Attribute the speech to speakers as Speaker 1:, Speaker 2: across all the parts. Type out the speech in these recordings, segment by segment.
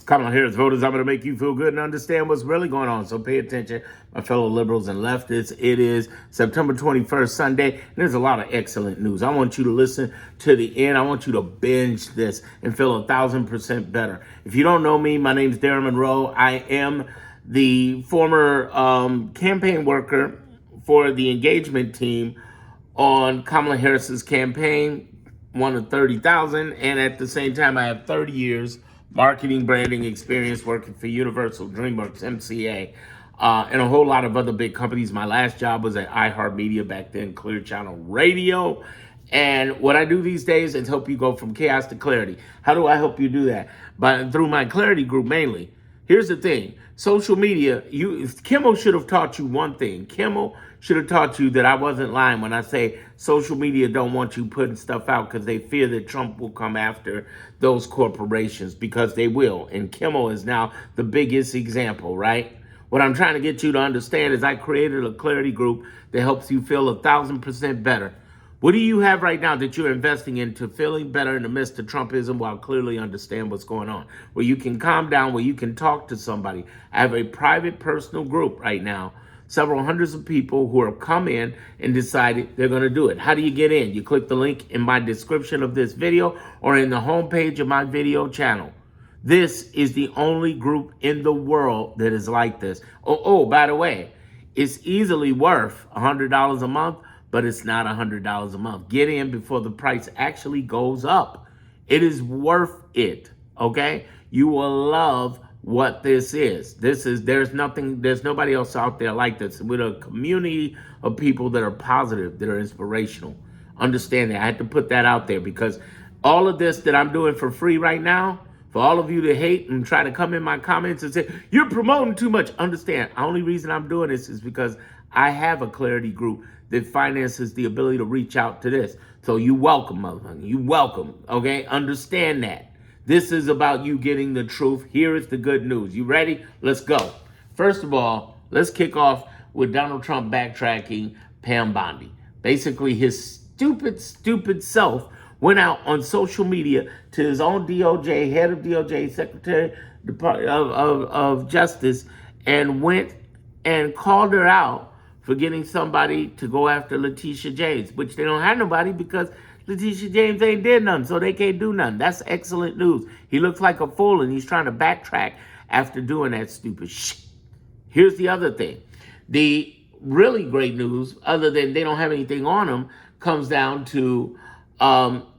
Speaker 1: Kamala Harris voters, I'm going to make you feel good and understand what's really going on. So pay attention, my fellow liberals and leftists. It is September 21st, Sunday, and there's a lot of excellent news. I want you to listen to the end. I want you to binge this and feel 1,000% better. If you don't know me, my name's Darren Monroe. I am the former campaign worker for the engagement team on Kamala Harris's campaign, one of 30,000, and at the same time, I have 30 years marketing, branding experience working for Universal, DreamWorks, MCA, and a whole lot of other big companies. My last job was at iHeartMedia, back then Clear Channel Radio. And what I do these days is help you go from chaos to clarity. How do I help you do that? Through my clarity group mainly. Here's the thing. Social media, Kimmel should have taught you one thing. Kimmel should have taught you that I wasn't lying when I say social media don't want you putting stuff out because they fear that Trump will come after those corporations, because they will. And Kimmel is now the biggest example, right? What I'm trying to get you to understand is I created a clarity group that helps you feel 1,000% better. What do you have right now that you're investing into feeling better in the midst of Trumpism while clearly understand what's going on? Where you can calm down, where you can talk to somebody. I have a private personal group right now, several hundreds of people who have come in and decided they're going to do it. How do you get in? You click the link in my description of this video or in the homepage of my video channel. This is the only group in the world that is like this. Oh, by the way, it's easily worth $100 a month, but it's not $100 a month. Get in before the price actually goes up. It is worth it, okay? You will love what this is. There's nobody else out there like this. With a community of people that are positive, that are inspirational. Understand that. I had to put that out there because all of this that I'm doing for free right now, for all of you to hate and try to come in my comments and say, you're promoting too much. Understand, the only reason I'm doing this is because I have a clarity group that finances the ability to reach out to this. So you welcome, motherfucker. You welcome, okay? Understand that. This is about you getting the truth. Here is the good news. You ready? Let's go. First of all, let's kick off with Donald Trump backtracking Pam Bondi. Basically, his stupid self went out on social media to his own DOJ, head of DOJ, Secretary of Justice, and went and called her out for getting somebody to go after Letitia James, which they don't have nobody because Letitia James ain't did nothing, so they can't do nothing. That's excellent news. He looks like a fool, and he's trying to backtrack after doing that stupid shit. Here's the other thing. The really great news, other than they don't have anything on him, comes down to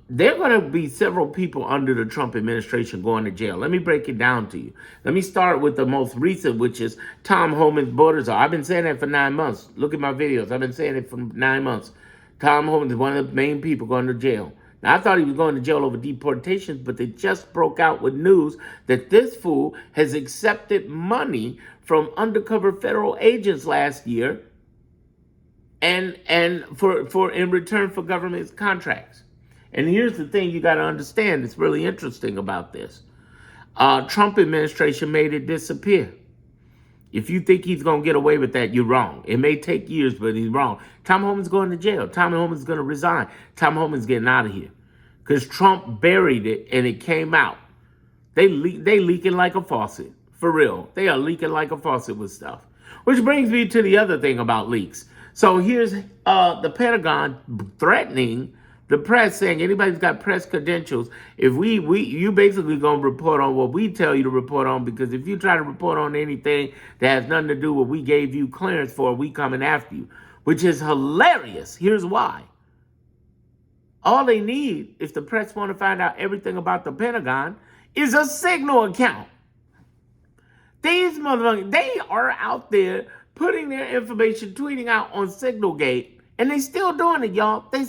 Speaker 1: there are going to be several people under the Trump administration going to jail. Let me break it down to you. Let me start with the most recent, which is Tom Homan's borders. I've been saying that for 9 months. Look at my videos. I've been saying it for 9 months. Tom Homan is one of the main people going to jail. Now, I thought he was going to jail over deportations, but they just broke out with news that this fool has accepted money from undercover federal agents last year and for in return for government contracts. And here's the thing you got to understand. It's really interesting about this. Trump administration made it disappear. If you think he's going to get away with that, you're wrong. It may take years, but he's wrong. Tom Homan's going to jail. Tom Homan's going to resign. Tom Homan's getting out of here. Because Trump buried it and it came out. They leaking like a faucet. For real. They are leaking like a faucet with stuff. Which brings me to the other thing about leaks. So here's the Pentagon threatening the press, saying anybody's got press credentials, if you basically gonna report on what we tell you to report on, because if you try to report on anything that has nothing to do with what we gave you clearance for, we coming after you, which is hilarious. Here's why. All they need, if the press want to find out everything about the Pentagon, is a Signal account. These motherfuckers, they are out there putting their information, tweeting out on Signalgate, and they still doing it, y'all. They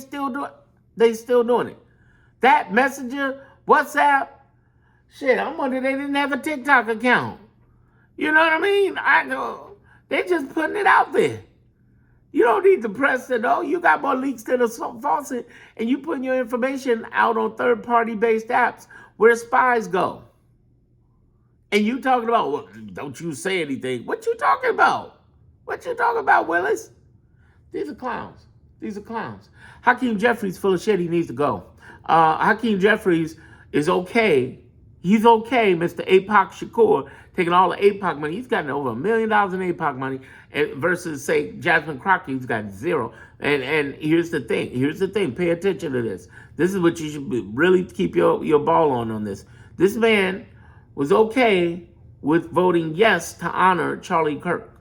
Speaker 1: still doing it. That Messenger, WhatsApp, shit, I'm wondering they didn't have a TikTok account. You know what I mean? I know. They just putting it out there. You don't need the press to know. You got more leaks than a faucet, and you putting your information out on third-party based apps where spies go. And you talking about, well, don't you say anything. What you talking about? What you talking about, Willis? These are clowns. These are clowns. Hakeem Jeffries full of shit. He needs to go. Hakeem Jeffries is okay. He's okay, Mr. APOC Shakur, taking all the APOC money. He's gotten over $1 million in APOC money versus, say, Jasmine Crockett, who's got zero. And here's the thing. Here's the thing. Pay attention to this. This is what you should really keep your ball on this. This man was okay with voting yes to honor Charlie Kirk.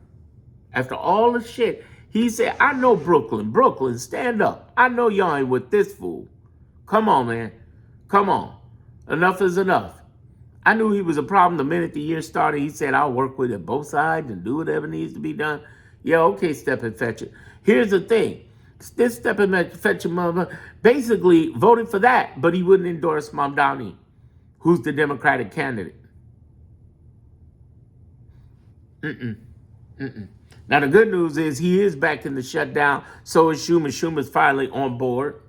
Speaker 1: After all the shit, he said, I know Brooklyn. Brooklyn, stand up. I know y'all ain't with this fool. Come on, man. Come on. Enough is enough. I knew he was a problem the minute the year started. He said, I'll work with it both sides and do whatever needs to be done. Yeah, okay, step and fetch it. Here's the thing. This step and fetch it mother basically voted for that, but he wouldn't endorse Mamdani, who's the Democratic candidate. Now, the good news is he is back in the shutdown. So is Schumer. Schumer's finally on board.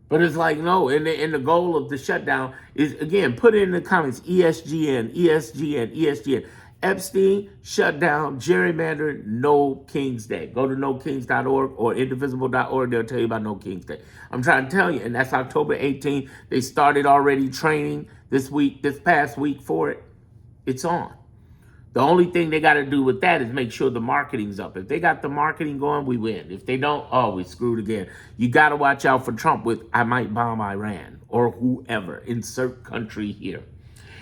Speaker 1: But it's like, no, and the goal of the shutdown is, again, put it in the comments, ESGN, ESGN, ESGN. Epstein, shutdown, gerrymandering, No King's Day. Go to nokings.org or indivisible.org. They'll tell you about No King's Day. I'm trying to tell you, and that's October 18th. They started already training this past week for it. It's on. The only thing they got to do with that is make sure the marketing's up. If they got the marketing going, we win. If they don't, oh, we screwed again. You got to watch out for Trump with, I might bomb Iran or whoever. Insert country here.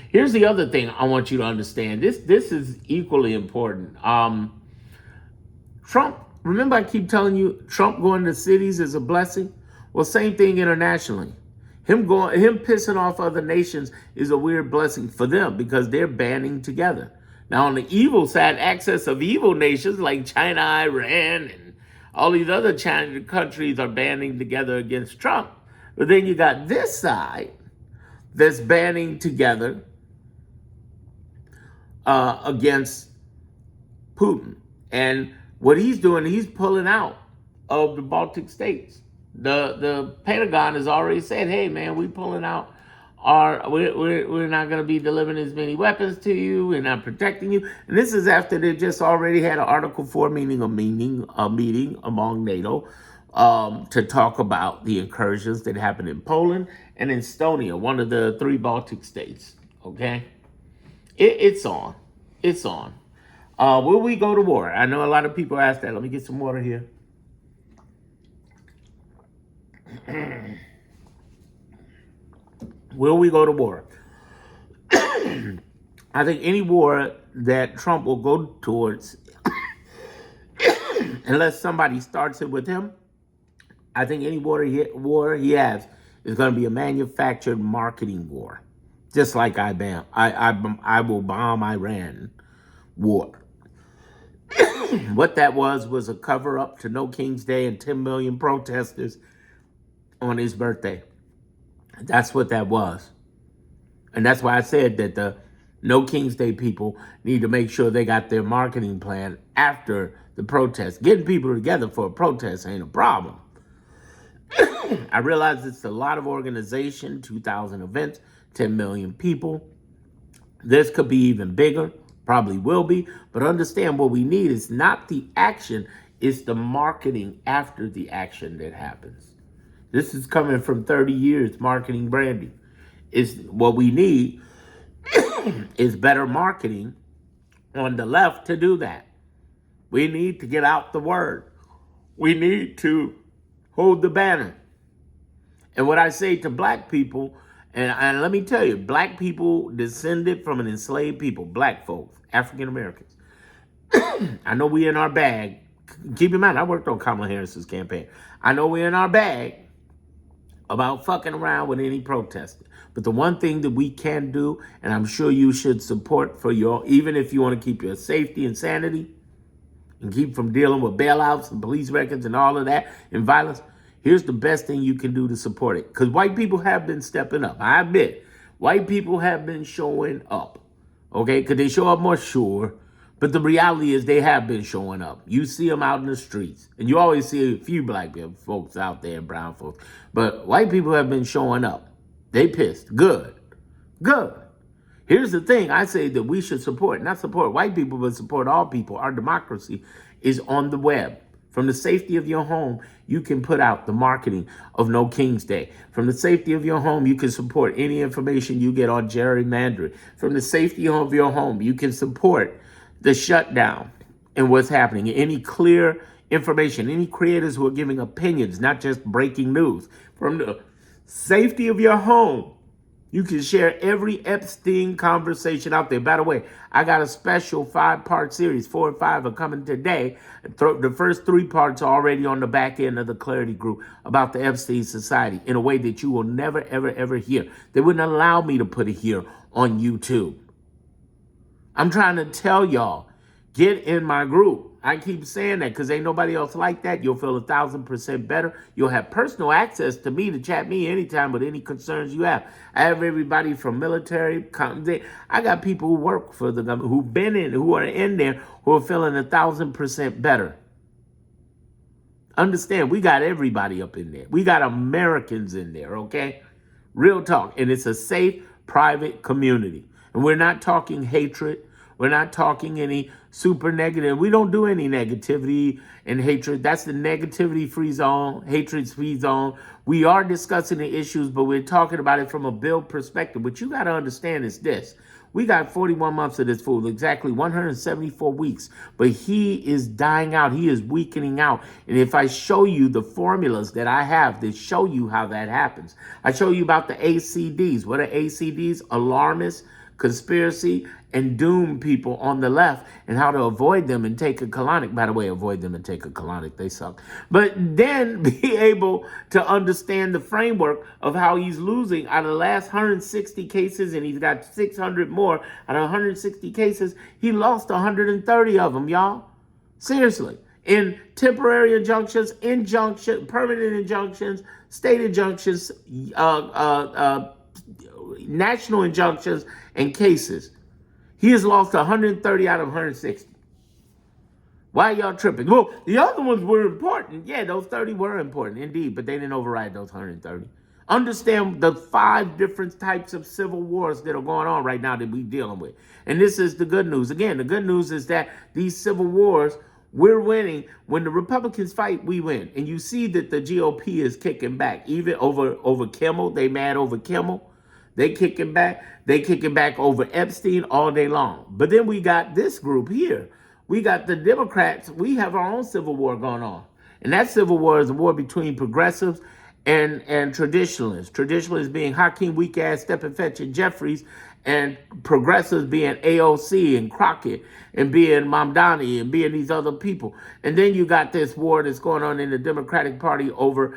Speaker 1: Here's the other thing I want you to understand. This is equally important. Trump, remember I keep telling you, Trump going to cities is a blessing? Well, same thing internationally. Him pissing off other nations is a weird blessing for them because they're banding together. Now, on the evil side, access of evil nations like China, Iran, and all these other China countries are banding together against Trump. But then you got this side that's banding together against Putin. And what he's doing, he's pulling out of the Baltic states. The Pentagon has already said, hey, man, we pulling out. We're not going to be delivering as many weapons to you. We're not protecting you. And this is after they just already had an Article 4 meeting among NATO to talk about the incursions that happened in Poland and in Estonia, one of the 3 Baltic states. Okay? It's on. It's on. Will we go to war? I know a lot of people ask that. Let me get some water here. Will we go to war? I think any war that Trump will go towards, unless somebody starts it with him, I think any war he has is going to be a manufactured marketing war. Just like I will bomb Iran war. What that was a cover-up to No King's Day and 10 million protesters on his birthday. That's what that was. And that's why I said that the No King's Day people need to make sure they got their marketing plan after the protest. Getting people together for a protest ain't a problem. I realize it's a lot of organization, 2,000 events, 10 million people. This could be even bigger, probably will be. But understand what we need is not the action, it's the marketing after the action that happens. This is coming from 30 years marketing branding. Is what we need is better marketing on the left to do that. We need to get out the word. We need to hold the banner. And what I say to black people, and let me tell you, black people descended from an enslaved people, black folks, African Americans. I know we in our bag. Keep in mind, I worked on Kamala Harris's campaign. I know we're in our bag about fucking around with any protester. But the one thing that we can do, and I'm sure you should support for your, even if you want to keep your safety and sanity and keep from dealing with bailouts and police records and all of that and violence, here's the best thing you can do to support it. Because white people have been stepping up. I admit, white people have been showing up. Okay? Could they show up more? Sure. But the reality is they have been showing up. You see them out in the streets. And you always see a few black folks out there, brown folks. But white people have been showing up. They pissed. Good. Good. Here's the thing. I say that we should support, not support white people, but support all people. Our democracy is on the web. From the safety of your home, you can put out the marketing of No King's Day. From the safety of your home, you can support any information you get on gerrymandering. From the safety of your home, you can support the shutdown and what's happening. Any clear information, any creators who are giving opinions, not just breaking news. From the safety of your home, you can share every Epstein conversation out there. By the way, I got a special 5-part series. 4 and 5 are coming today. The first 3 parts are already on the back end of the Clarity Group about the Epstein Society in a way that you will never, ever, ever hear. They wouldn't allow me to put it here on YouTube. I'm trying to tell y'all, get in my group. I keep saying that because ain't nobody else like that. You'll feel 1,000% better. You'll have personal access to me to chat me anytime with any concerns you have. I have everybody from military. I got people who work for the government, who've been in, who are in there, who are feeling 1,000% better. Understand, we got everybody up in there. We got Americans in there, okay? Real talk. And it's a safe, private community. And we're not talking hatred. We're not talking any super negative. We don't do any negativity and hatred. That's the negativity-free zone, hatred-free zone. We are discussing the issues, but we're talking about it from a build perspective. What you got to understand is this. We got 41 months of this fool, exactly 174 weeks, but he is dying out. He is weakening out. And if I show you the formulas that I have that show you how that happens, I show you about the ACDs. What are ACDs? Alarmists, conspiracy, and doom people on the left, and how to avoid them and take a colonic. By the way, avoid them and take a colonic. They suck. But then be able to understand the framework of how he's losing out of the last 160 cases, and he's got 600 more. Out of 160 cases, he lost 130 of them, y'all. Seriously. In temporary injunctions, permanent injunctions, state injunctions, national injunctions, and cases. He has lost 130 out of 160. Why y'all tripping? Well, the other ones were important. Yeah, those 30 were important, indeed, but they didn't override those 130. Understand the 5 different types of civil wars that are going on right now that we're dealing with. And this is the good news. Again, the good news is that these civil wars, we're winning. When the Republicans fight, we win. And you see that the GOP is kicking back. Even over Kimmel, they mad over Kimmel. They kicking back. They kicking back over Epstein all day long. But then we got this group here. We got the Democrats. We have our own civil war going on. And that civil war is a war between progressives and traditionalists. Traditionalists being Hakeem weak-ass, Steppenfetch, and Jeffries, and progressives being AOC and Crockett and being Mamdani and being these other people. And then you got this war that's going on in the Democratic Party over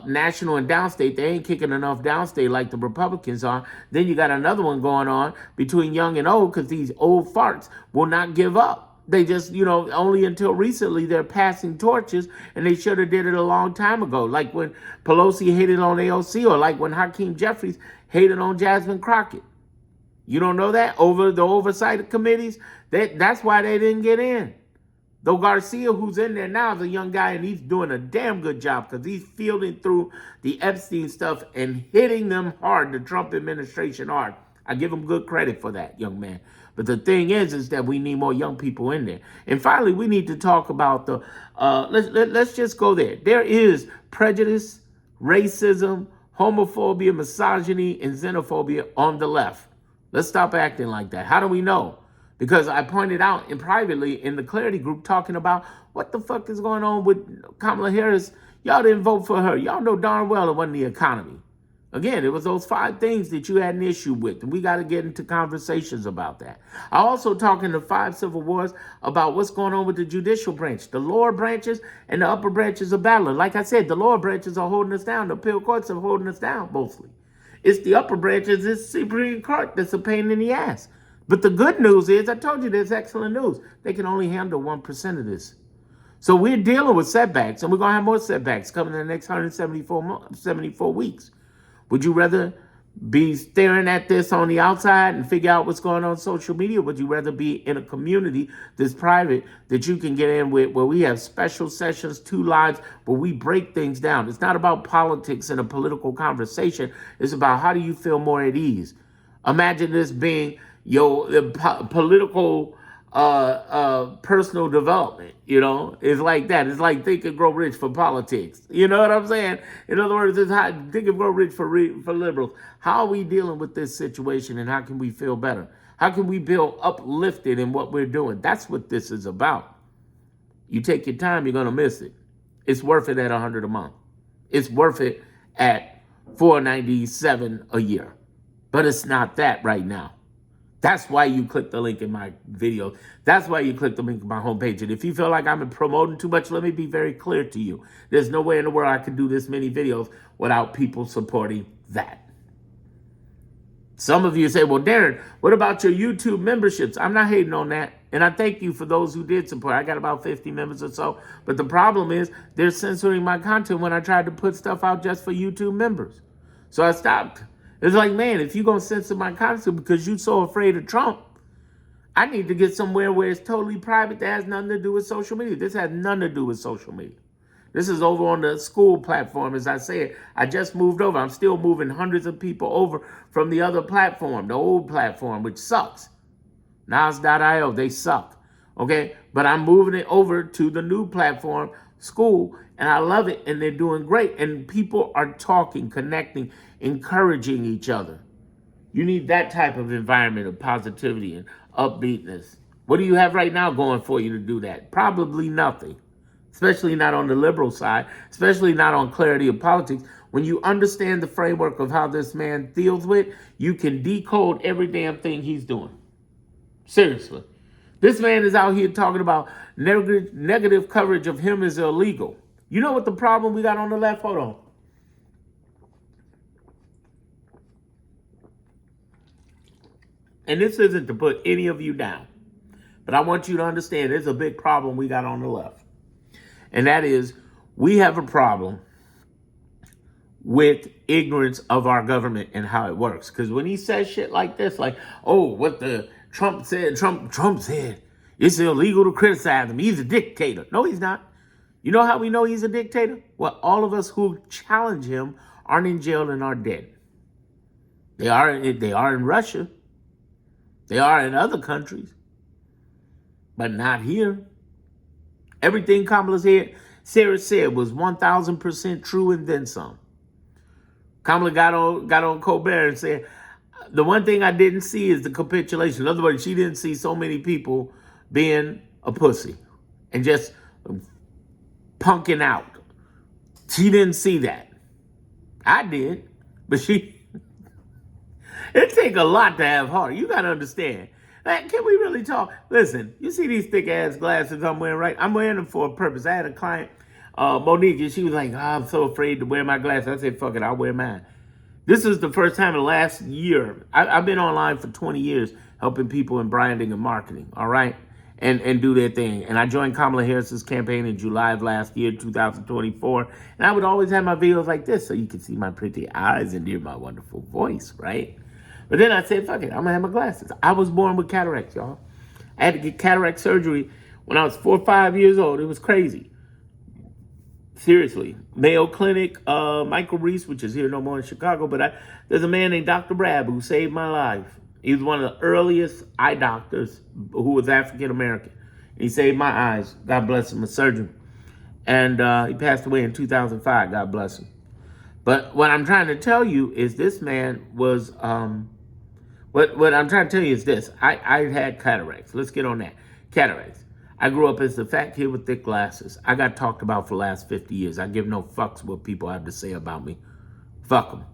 Speaker 1: national and downstate. They ain't kicking enough downstate like the Republicans are. Then you got another one going on between young and old, because these old farts will not give up. They just, only until recently they're passing torches, and they should have did it a long time ago. Like when Pelosi hated on AOC, or like when Hakeem Jeffries hated on Jasmine Crockett. You don't know that? Over the oversight committees? That's why they didn't get in. Though Garcia, who's in there now, is a young guy, and he's doing a damn good job because he's fielding through the Epstein stuff and hitting them hard, the Trump administration hard. I give him good credit for that, young man. But the thing is that we need more young people in there. And finally, we need to talk about the, let's just go there. There is prejudice, racism, homophobia, misogyny, and xenophobia on the left. Let's stop acting like that. How do we know? Because I pointed out privately in the Clarity Group talking about what the fuck is going on with Kamala Harris. Y'all didn't vote for her. Y'all know darn well it wasn't the economy. Again, it was those 5 things that you had an issue with, and we got to get into conversations about that. I also talk in the 5 civil wars about what's going on with the judicial branch. The lower branches and the upper branches are battling. Like I said, the lower branches are holding us down. The appeal courts are holding us down mostly. It's the upper branches, it's Supreme Court that's a pain in the ass. But the good news is, I told you there's excellent news. They can only handle 1% of this. So we're dealing with setbacks, and we're going to have more setbacks coming in the next 174 weeks. Would you rather be staring at this on the outside and figure out what's going on social media? Would you rather be in a community that's private that you can get in with, where we have special sessions, 2 lives, where we break things down? It's not about politics and a political conversation. It's about how do you feel more at ease. Imagine this being your political personal development. You know, it's like that. It's like Think and Grow Rich for politics. You know what I'm saying? In other words, it's how Think and Grow Rich for liberals. How are we dealing with this situation, and how can we feel better? How can we feel uplifted in what we're doing? That's what this is about. You take your time, you're gonna miss it. It's worth it at $100 a month. It's worth it at $497 a year. But it's not that right now. That's why you click the link in my video. That's why you click the link in my homepage. And if you feel like I'm promoting too much, let me be very clear to you. There's no way in the world I could do this many videos without people supporting that. Some of you say, well, Darren, what about your YouTube memberships? I'm not hating on that. And I thank you for those who did support. I got about 50 members or so. But the problem is they're censoring my content when I tried to put stuff out just for YouTube members. So I stopped. It's like, man, if you're going to censor my content because you're so afraid of Trump, I need to get somewhere where it's totally private that has nothing to do with social media. This has nothing to do with social media. This is over on the school platform, as I said. I just moved over. I'm still moving hundreds of people over from the other platform, the old platform, which sucks. Nas.io, they suck. Okay? But I'm moving it over to the new platform, school, and I love it, and they're doing great. And people are talking, connecting, encouraging each other. You need that type of environment of positivity and upbeatness. What do you have right now going for you to do that? Probably nothing. Especially not on the liberal side, especially not on clarity of politics. When you understand the framework of how this man deals with, you can decode every damn thing he's doing. Seriously. This man is out here talking about negative coverage of him is illegal. You know what the problem we got on the left? Hold on. And this isn't to put any of you down, but I want you to understand there's a big problem we got on the left. And that is, we have a problem with ignorance of our government and how it works. Because when he says shit like this, like, oh, what the Trump said, Trump said, it's illegal to criticize him. He's a dictator. No, he's not. You know how we know he's a dictator? Well, all of us who challenge him aren't in jail and are dead. They are in Russia. They are in other countries. But not here. Everything Kamala Sarah said was 1,000% true and then some. Kamala got on Colbert and said, the one thing I didn't see is the capitulation. In other words, she didn't see so many people being a pussy and just punking out. She didn't see that. I did, but it take a lot to have heart. You got to understand. Like, can we really talk? Listen, you see these thick ass glasses I'm wearing, right? I'm wearing them for a purpose. I had a client, Monique, and she was like, oh, I'm so afraid to wear my glasses. I said, fuck it, I'll wear mine. This is the first time in the last year. I've been online for 20 years helping people in branding and marketing, all right? And do their thing. And I joined Kamala Harris's campaign in July of last year, 2024. And I would always have my videos like this so you could see my pretty eyes and hear my wonderful voice, right? But then I said, fuck it, I'm gonna have my glasses. I was born with cataracts, y'all. I had to get cataract surgery when I was 4 or 5 years old. It was crazy. Seriously. Mayo Clinic, Michael Reese, which is here no more in Chicago, but there's a man named Dr. Brab who saved my life. He was one of the earliest eye doctors who was African American. He saved my eyes. God bless him, a surgeon. And he passed away in 2005, God bless him. But what I'm trying to tell you is this man was... What I'm trying to tell you is this. I had cataracts. Let's get on that. Cataracts. I grew up as the fat kid with thick glasses. I got talked about for the last 50 years. I give no fucks what people have to say about me. Fuck them.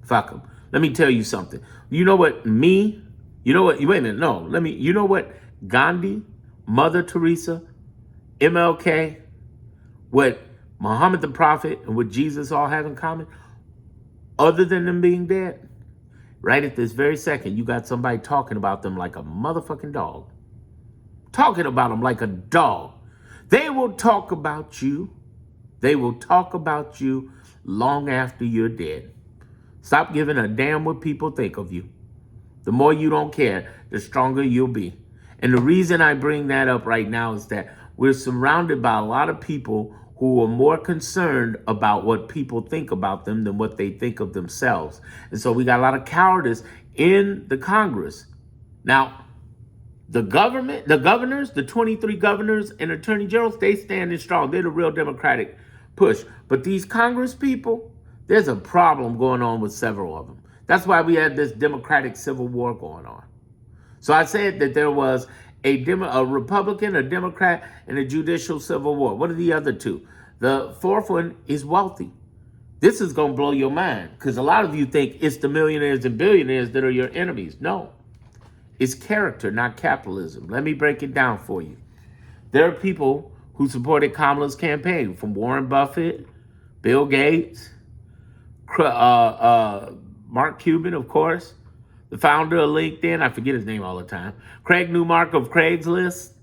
Speaker 1: Fuck them. Let me tell you something. You know what wait a minute, no. You know what Gandhi, Mother Teresa, MLK, what Muhammad the Prophet, and what Jesus all have in common? Other than them being dead? Right at this very second, you got somebody talking about them like a motherfucking dog. Talking about them like a dog. They will talk about you. They will talk about you long after you're dead. Stop giving a damn what people think of you. The more you don't care, the stronger you'll be. And the reason I bring that up right now is that we're surrounded by a lot of people who are more concerned about what people think about them than what they think of themselves. And so we got a lot of cowardice in the Congress. Now, The government, the governors, the 23 governors and attorney generals, they standing strong. They're the real Democratic push. But these Congress people, there's a problem going on with several of them. That's why we had this Democratic civil war going on. So I said that there was a Republican, a Democrat, and a judicial civil war. What are the other two? The fourth one is wealthy. This is going to blow your mind because a lot of you think it's the millionaires and billionaires that are your enemies. No. It's character, not capitalism. Let me break it down for you. There are people who supported Kamala's campaign, from Warren Buffett, Bill Gates, Mark Cuban, of course, the founder of LinkedIn. I forget his name all the time. Craig Newmark of Craigslist.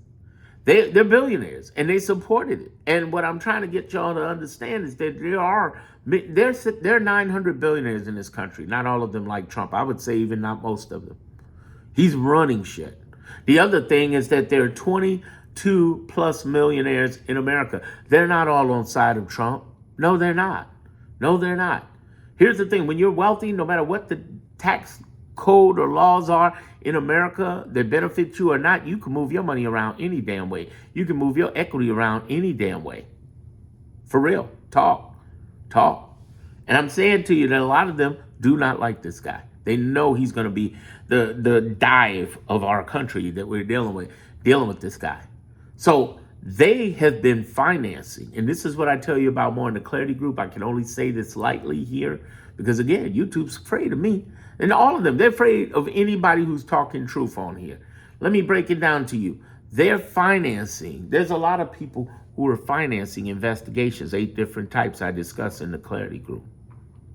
Speaker 1: They're billionaires, and they supported it. And what I'm trying to get y'all to understand is that there are 900 billionaires in this country. Not all of them like Trump. I would say even not most of them. He's running shit. The other thing is that there are 22 plus millionaires in America. They're not all on side of Trump. No, they're not. No, they're not. Here's the thing. When you're wealthy, no matter what the tax code or laws are in America that benefit you or not, you can move your money around any damn way. You can move your equity around any damn way. For real. Talk. And I'm saying to you that a lot of them do not like this guy. They know he's going to be the dive of our country that we're dealing with this guy. So they have been financing, and this is what I tell you about more in the Clarity Group. I can only say this lightly here because, again, YouTube's afraid of me. And all of them, they're afraid of anybody who's talking truth on here. Let me break it down to you. They're financing. There's a lot of people who are financing investigations, 8 different types I discuss in the Clarity Group.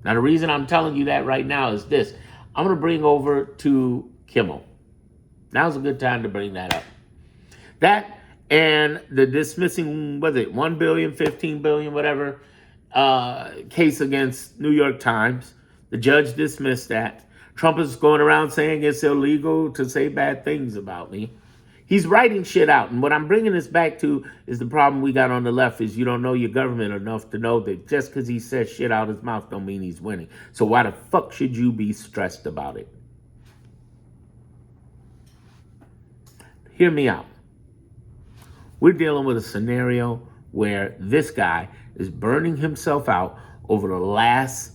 Speaker 1: Now, the reason I'm telling you that right now is this. I'm going to bring over to Kimmel. Now's a good time to bring that up. That and the dismissing, was it 1 billion, 15 billion, whatever, case against New York Times. The judge dismissed that. Trump is going around saying it's illegal to say bad things about me. He's writing shit out. And what I'm bringing this back to is the problem we got on the left is you don't know your government enough to know that just because he says shit out his mouth don't mean he's winning. So why the fuck should you be stressed about it? Hear me out. We're dealing with a scenario where this guy is burning himself out over the last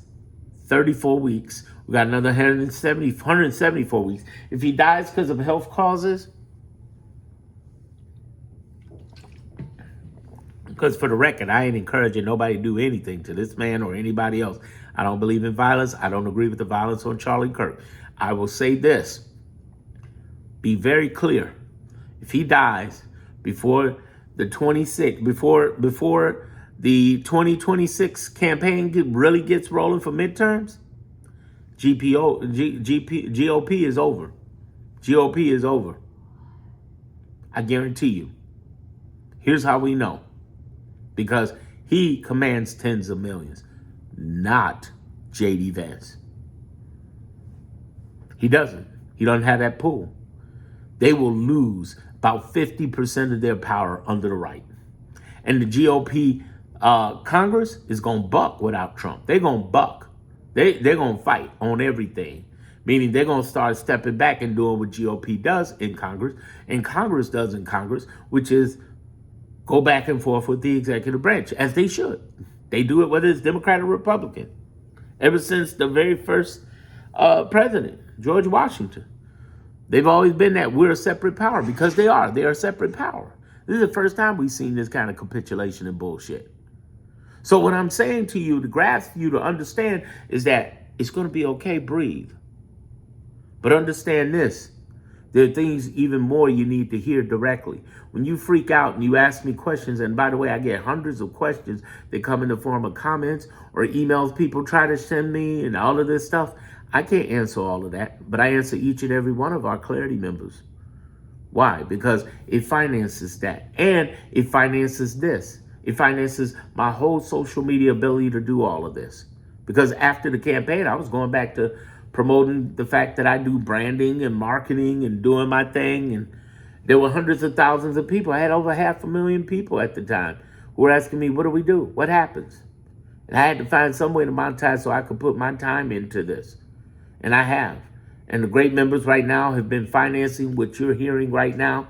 Speaker 1: 34 weeks. We got another 174 weeks. If he dies because of health causes, because for the record, I ain't encouraging nobody to do anything to this man or anybody else. I don't believe in violence. I don't agree with the violence on Charlie Kirk. I will say this. Be very clear. If he dies before the 2026 campaign really gets rolling for midterms, GOP is over. GOP is over. I guarantee you. Here's how we know. Because he commands tens of millions, not J.D. Vance. He doesn't. He doesn't have that pull. They will lose about 50% of their power under the right. And the GOP Congress is going to buck without Trump. They're going to buck. They're going to fight on everything. Meaning they're going to start stepping back and doing what GOP does in Congress and Congress does in Congress, which is go back and forth with the executive branch, as they should. They do it whether it's Democrat or Republican. Ever since the very first president, George Washington. They've always been that we're a separate power because they are. They're a separate power. This is the first time we've seen this kind of capitulation and bullshit. So what I'm saying to you, to grasp you to understand is that it's going to be okay, breathe. But understand this. There are things even more you need to hear directly. When you freak out and you ask me questions, and by the way, I get hundreds of questions that come in the form of comments or emails people try to send me and all of this stuff. I can't answer all of that, but I answer each and every one of our Clarity members. Why? Because it finances that. And it finances this. It finances my whole social media ability to do all of this. Because after the campaign, I was going back to promoting the fact that I do branding and marketing and doing my thing. And there were hundreds of thousands of people. I had over 500,000 people at the time who were asking me, what do we do? What happens? And I had to find some way to monetize so I could put my time into this. And I have. And the great members right now have been financing what you're hearing right now.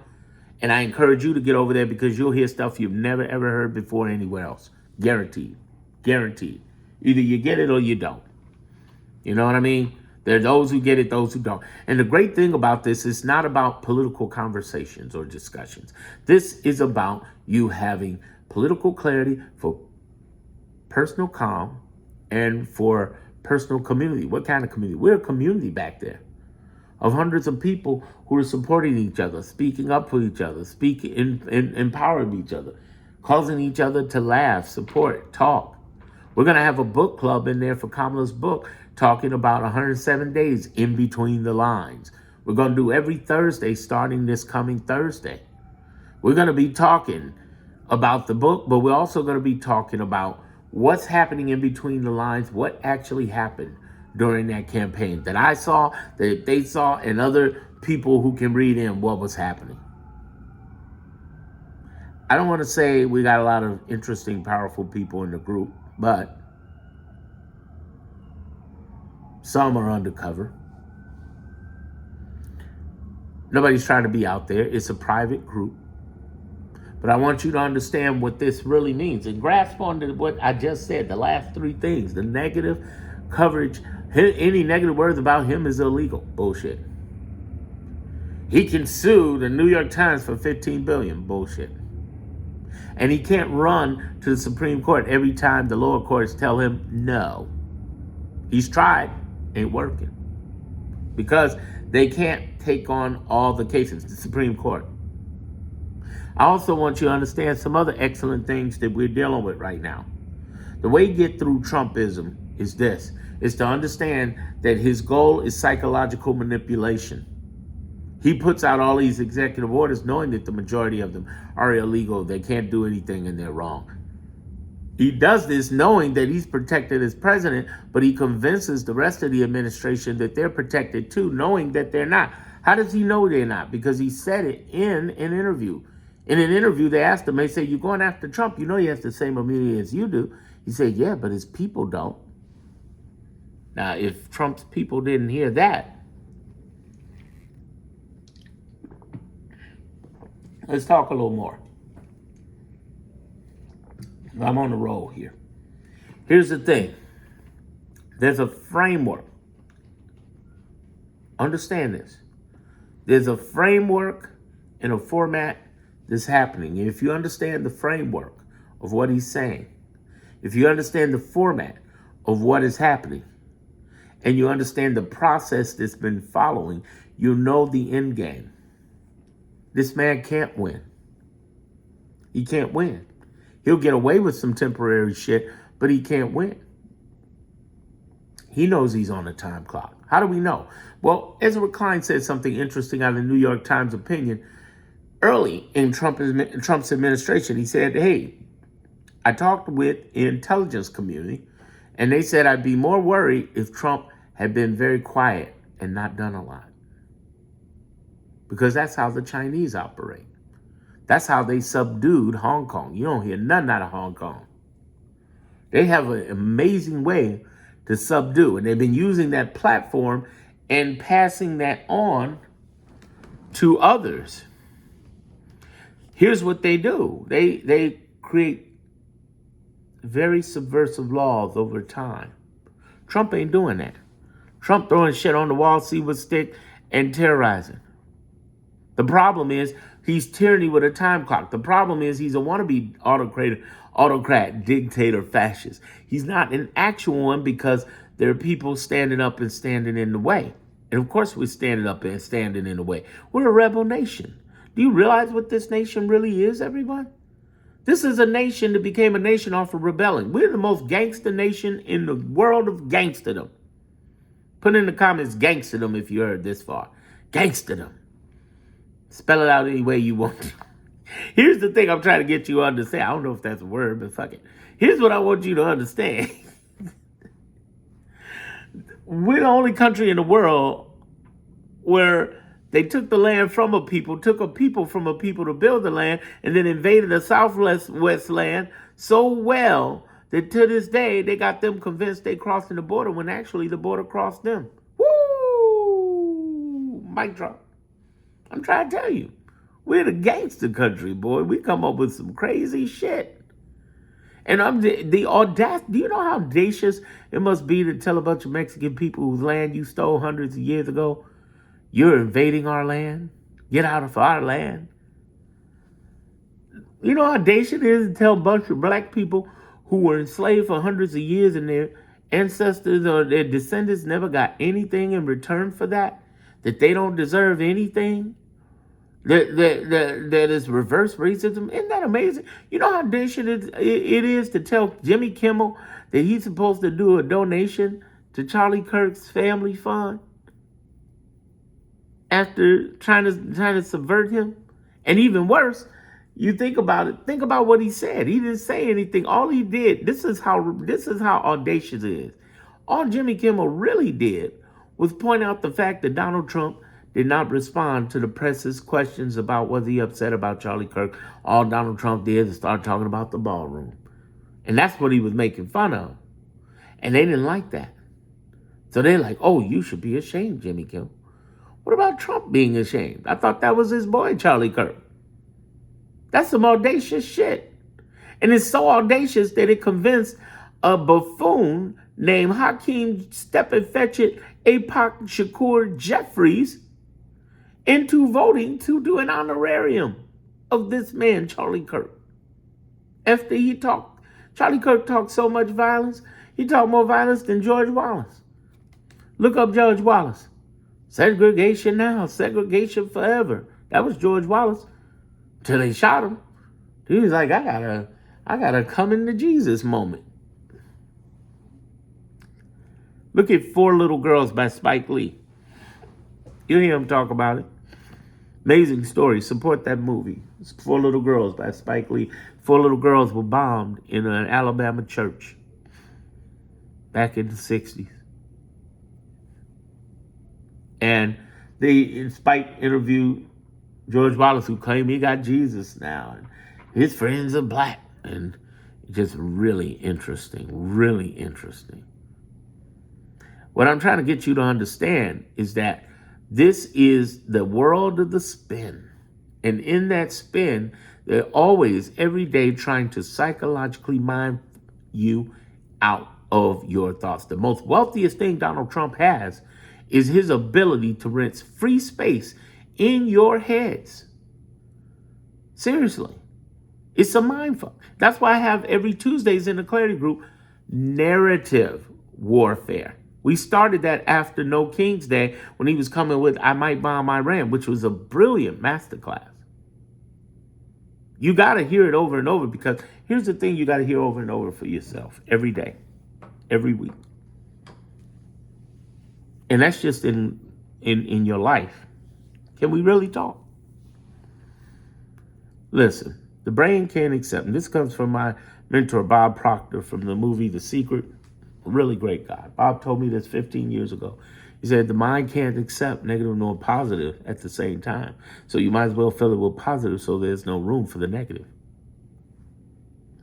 Speaker 1: And I encourage you to get over there because you'll hear stuff you've never, ever heard before anywhere else. Guaranteed. Guaranteed. Either you get it or you don't. You know what I mean? There are those who get it, those who don't. And the great thing about this is not about political conversations or discussions. This is about you having political clarity for personal calm and for personal community. What kind of community? We're a community back there of hundreds of people who are supporting each other, speaking up for each other, empowering each other, causing each other to laugh, support, talk. We're going to have a book club in there for Kamala's book talking about 107 days in between the lines. We're going to do every Thursday starting this coming Thursday. We're going to be talking about the book, but we're also going to be talking about what's happening in between the lines, what actually happened during that campaign that I saw, that they saw, and other people who can read in what was happening. I don't want to say we got a lot of interesting, powerful people in the group, but some are undercover. Nobody's trying to be out there. It's a private group. But I want you to understand what this really means and grasp onto what I just said, the last three things. The negative coverage, any negative words about him is illegal. Bullshit. He can sue the New York Times for $15 billion. Bullshit. And he can't run to the Supreme Court every time the lower courts tell him no. He's tried, ain't working. Because they can't take on all the cases, the Supreme Court. I also want you to understand some other excellent things that we're dealing with right now. The way you get through Trumpism is this, is to understand that his goal is psychological manipulation. He puts out all these executive orders knowing that the majority of them are illegal, they can't do anything, and they're wrong. He does this knowing that he's protected as president, but he convinces the rest of the administration that they're protected too, knowing that they're not. How does he know they're not? Because he said it in an interview. In an interview, they asked him, they say, you're going after Trump. You know he has the same immunity as you do. He said, yeah, but his people don't. Now, if Trump's people didn't hear that, let's talk a little more. I'm on the roll here. Here's the thing. There's a framework. Understand this. There's a framework and a format that's happening. And if you understand the framework of what he's saying, if you understand the format of what is happening, and you understand the process that's been following, you know the end game. This man can't win. He can't win. He'll get away with some temporary shit, but he can't win. He knows he's on a time clock. How do we know? Well, Ezra Klein said something interesting out of the New York Times opinion. Early in Trump's administration, he said, hey, I talked with the intelligence community, and they said I'd be more worried if Trump had been very quiet and not done a lot. Because that's how the Chinese operate. That's how they subdued Hong Kong. You don't hear nothing out of Hong Kong. They have an amazing way to subdue, and they've been using that platform and passing that on to others. Here's what they do. They create very subversive laws over time. Trump ain't doing that. Trump throwing shit on the wall, see what stick, and terrorizing. The problem is he's tyranny with a time clock. The problem is he's a wannabe autocrat, dictator, fascist. He's not an actual one because there are people standing up and standing in the way. And of course we're standing up and standing in the way. We're a rebel nation. Do you realize what this nation really is, everyone? This is a nation that became a nation off of rebelling. We're the most gangster nation in the world of gangsterdom. Put in the comments gangsterdom if you heard this far. Gangsterdom. Spell it out any way you want. Here's the thing I'm trying to get you to understand. I don't know if that's a word, but fuck it. Here's what I want you to understand. We're the only country in the world where they took the land from a people, took a people from a people to build the land, and then invaded the southwest land so well that to this day, they got them convinced they crossing the border when actually the border crossed them. Woo! mic drop. I'm trying to tell you. We're the gangster country, boy. We come up with some crazy shit. And I'm the audacity. Do you know how audacious it must be to tell a bunch of Mexican people whose land you stole hundreds of years ago, you're invading our land? Get out of our land. You know how audacious it is to tell a bunch of black people who were enslaved for hundreds of years and their ancestors or their descendants never got anything in return for that they don't deserve anything? That is reverse racism. Isn't that amazing? You know how audacious it is to tell Jimmy Kimmel that he's supposed to do a donation to Charlie Kirk's family fund after trying to subvert him? And even worse, you think about it. Think about what he said. He didn't say anything. All he did. This is how audacious it is. All Jimmy Kimmel really did was point out the fact that Donald Trump did not respond to the press's questions about was he upset about Charlie Kirk. All Donald Trump did is start talking about the ballroom. And that's what he was making fun of. And they didn't like that. So they're like, oh, you should be ashamed, Jimmy Kimmel. What about Trump being ashamed? I thought that was his boy, Charlie Kirk. That's some audacious shit. And it's so audacious that it convinced a buffoon named Hakeem Steppenfetchit Apoc Shakur Jeffries into voting to do an honorarium of this man, Charlie Kirk. After Charlie Kirk talked so much violence, he talked more violence than George Wallace. Look up George Wallace. Segregation now, segregation forever. That was George Wallace. Till they shot him. He was like, I gotta come into Jesus moment. Look at Four Little Girls by Spike Lee. You'll hear him talk about it. Amazing story. Support that movie. It's Four Little Girls by Spike Lee. 4 little girls were bombed in an Alabama church back in the 60s. And Spike interviewed George Wallace, who claimed he got Jesus now. And his friends are black. And just really interesting. Really interesting. What I'm trying to get you to understand is that this is the world of the spin. And in that spin, they're always, every day, trying to psychologically mind you out of your thoughts. The most wealthiest thing Donald Trump has is his ability to rent free space in your heads. Seriously. It's a mind fuck. That's why I have every Tuesdays in the Clarity Group, narrative warfare. We started that after No King's Day when he was coming with I Might Bomb Iran, which was a brilliant masterclass. You got to hear it over and over, because here's the thing you got to hear over and over for yourself every day, every week. And that's just in your life. Can we really talk? Listen, the brain can't accept, and this comes from my mentor, Bob Proctor, from the movie The Secret. A really great guy. Bob told me this 15 years ago. He said the mind can't accept negative nor positive at the same time. So you might as well fill it with positive so there's no room for the negative.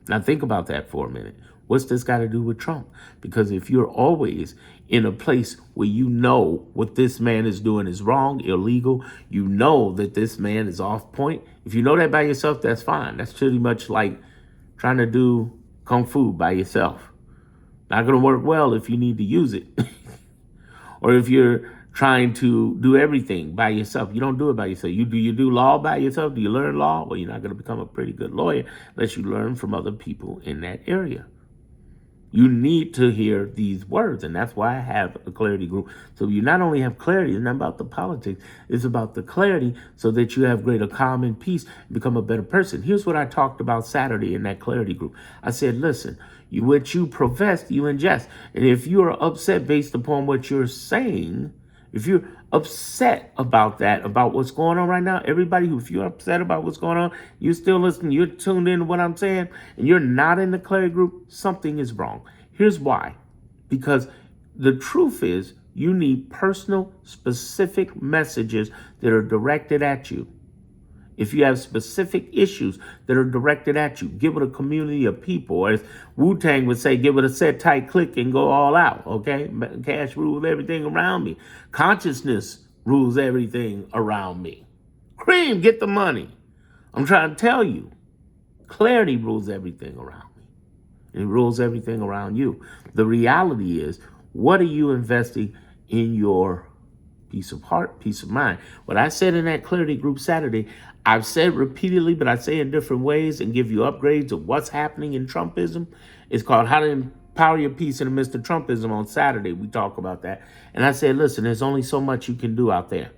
Speaker 1: Now think about that for a minute. What's this got to do with Trump? Because if you're always in a place where you know what this man is doing is wrong, illegal, you know that this man is off point. If you know that by yourself, that's fine. That's pretty much like trying to do kung fu by yourself. Not going to work well if you need to use it. Or if you're trying to do everything by yourself. You don't do it by yourself. Do you do law by yourself? Do you learn law? Well, you're not going to become a pretty good lawyer unless you learn from other people in that area. You need to hear these words, and that's why I have a clarity group. So you not only have clarity, it's not about the politics, it's about the clarity so that you have greater calm and peace and become a better person. Here's what I talked about Saturday in that clarity group. I said, listen, what you profess, you ingest. And if you're upset based upon what you're saying, if you're upset about that, about what's going on right now, everybody who, if you're upset about what's going on, you're still listening, you're tuned in to what I'm saying, and you're not in the clarity group, something is wrong. Here's why. Because the truth is, you need personal, specific messages that are directed at you. If you have specific issues that are directed at you, give it a community of people. Or as Wu-Tang would say, give it a set, tight click and go all out, okay? Cash rule everything around me. Consciousness rules everything around me. Cream, get the money. I'm trying to tell you, clarity rules everything around me. It rules everything around you. The reality is, what are you investing in your peace of heart, peace of mind? What I said in that clarity group Saturday, I've said repeatedly, but I say in different ways and give you upgrades of what's happening in Trumpism. It's called How to Empower Your Peace in the Midst of Trumpism on Saturday. We talk about that. And I said, listen, there's only so much you can do out there.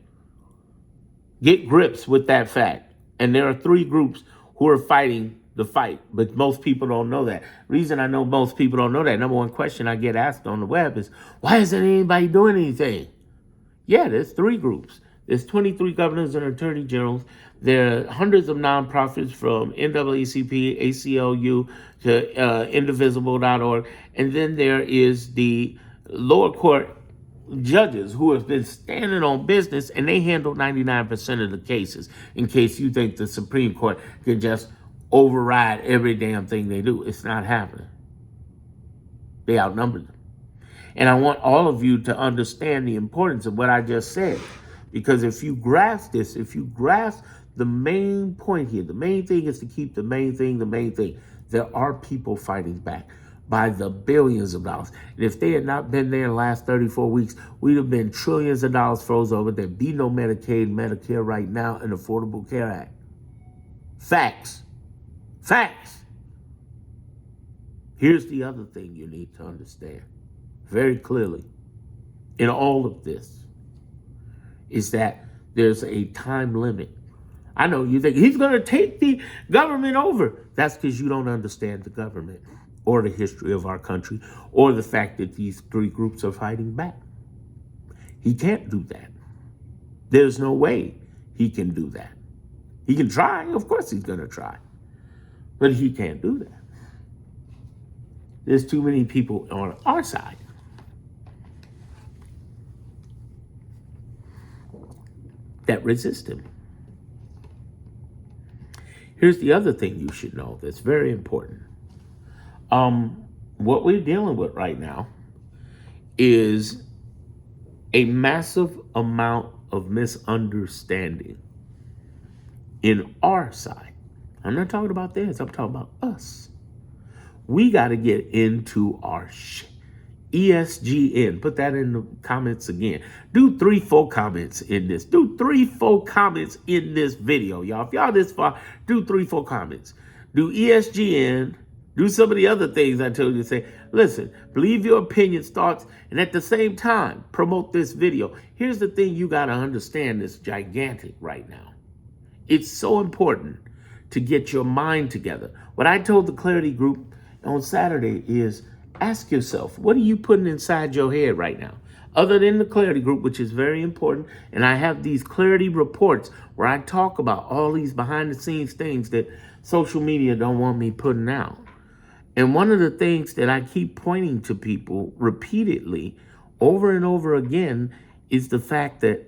Speaker 1: Get grips with that fact. And there are three groups who are fighting the fight, but most people don't know that. Reason I know most people don't know that, number one question I get asked on the web is, why isn't anybody doing anything? Yeah, there's three groups. There's 23 governors and attorney generals. There are hundreds of nonprofits from NAACP, ACLU to indivisible.org. And then there is the lower court judges who have been standing on business, and they handle 99% of the cases, in case you think the Supreme Court can just override every damn thing they do. It's not happening. They outnumber them. And I want all of you to understand the importance of what I just said. Because if you grasp this, if you grasp the main point here, the main thing is to keep the main thing the main thing. There are people fighting back by the billions of dollars. And if they had not been there in the last 34 weeks, we'd have been trillions of dollars froze over. There'd be no Medicaid, Medicare right now, and Affordable Care Act. Facts. Facts. Here's the other thing you need to understand very clearly in all of this is that there's a time limit. I know you think he's going to take the government over. That's because you don't understand the government or the history of our country or the fact that these three groups are fighting back. He can't do that. There's no way he can do that. He can try. Of course he's going to try. But he can't do that. There's too many people on our side that resist him. Here's the other thing you should know that's very important. What we're dealing with right now is a massive amount of misunderstanding in our side. I'm not talking about theirs, I'm talking about us. We got to get into our ESGN. Put that in the comments again. Do 3-4 comments in this. Do 3-4 comments in this video, y'all. If y'all this far, do 3-4 comments. Do ESGN. Do some of the other things I told you to say. Listen, believe your opinions, thoughts, and at the same time, promote this video. Here's the thing you got to understand that's gigantic right now. It's so important to get your mind together. What I told the Clarity Group on Saturday is ask yourself, what are you putting inside your head right now? Other than the Clarity Group, which is very important, and I have these Clarity reports where I talk about all these behind-the-scenes things that social media don't want me putting out. And one of the things that I keep pointing to people repeatedly over and over again is the fact that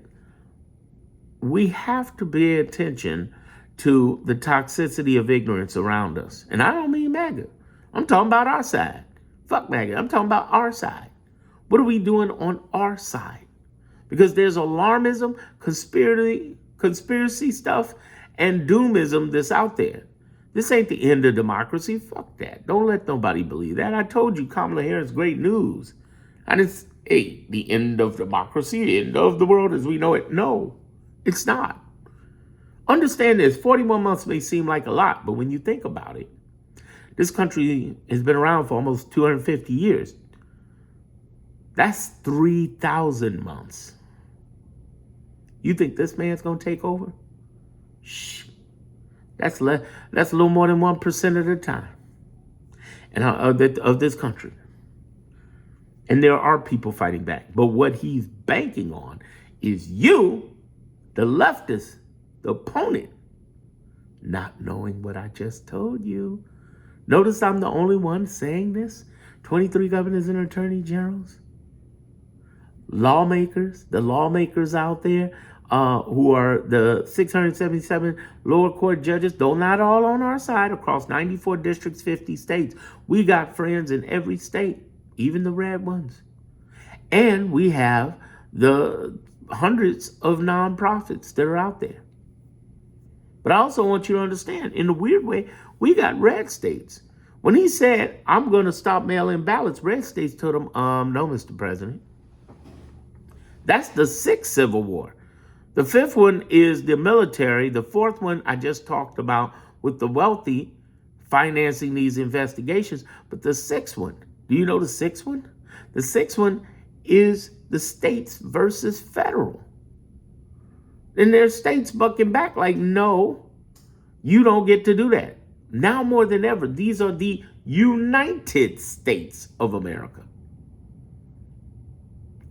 Speaker 1: we have to pay attention to the toxicity of ignorance around us. And I don't mean MAGA. I'm talking about our side. Fuck MAGA. I'm talking about our side. What are we doing on our side? Because there's alarmism, conspiracy stuff, and doomism that's out there. This ain't the end of democracy. Fuck that. Don't let nobody believe that. I told you Kamala Harris, great news. I didn't say the end of democracy, the end of the world as we know it. No, it's not. Understand this, 41 months may seem like a lot, but when you think about it, this country has been around for almost 250 years. That's 3,000 months. You think this man's going to take over? Shh. That's a little more than 1% of the time and of this country. And there are people fighting back. But what he's banking on is you, the leftist, the opponent, not knowing what I just told you. Notice I'm the only one saying this. 23 governors and attorney generals, lawmakers, the lawmakers out there who are the 677 lower court judges, though not all on our side, across 94 districts, 50 states. We got friends in every state, even the red ones. And we have the hundreds of nonprofits that are out there. But I also want you to understand, in a weird way, we got red states. When he said, I'm going to stop mail-in ballots, red states told him, no, Mr. President. That's the sixth civil war. The fifth one is the military. The fourth one I just talked about with the wealthy financing these investigations. But the sixth one, do you know the sixth one? The sixth one is the states versus federal. And there's states bucking back like, no, you don't get to do that. Now more than ever, these are the United States of America.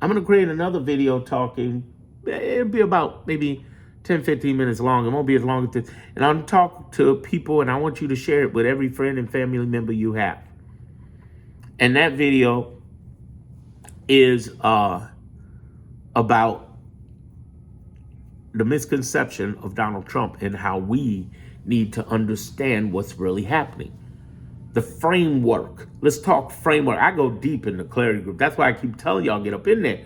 Speaker 1: I'm going to create another video talking. It'll be about maybe 10, 15 minutes long. It won't be as long as this. And I'll talk to people, and I want you to share it with every friend and family member you have. And that video is about the misconception of Donald Trump and how we need to understand what's really happening. The framework. Let's talk framework. I go deep in the clarity group. That's why I keep telling y'all, get up in there.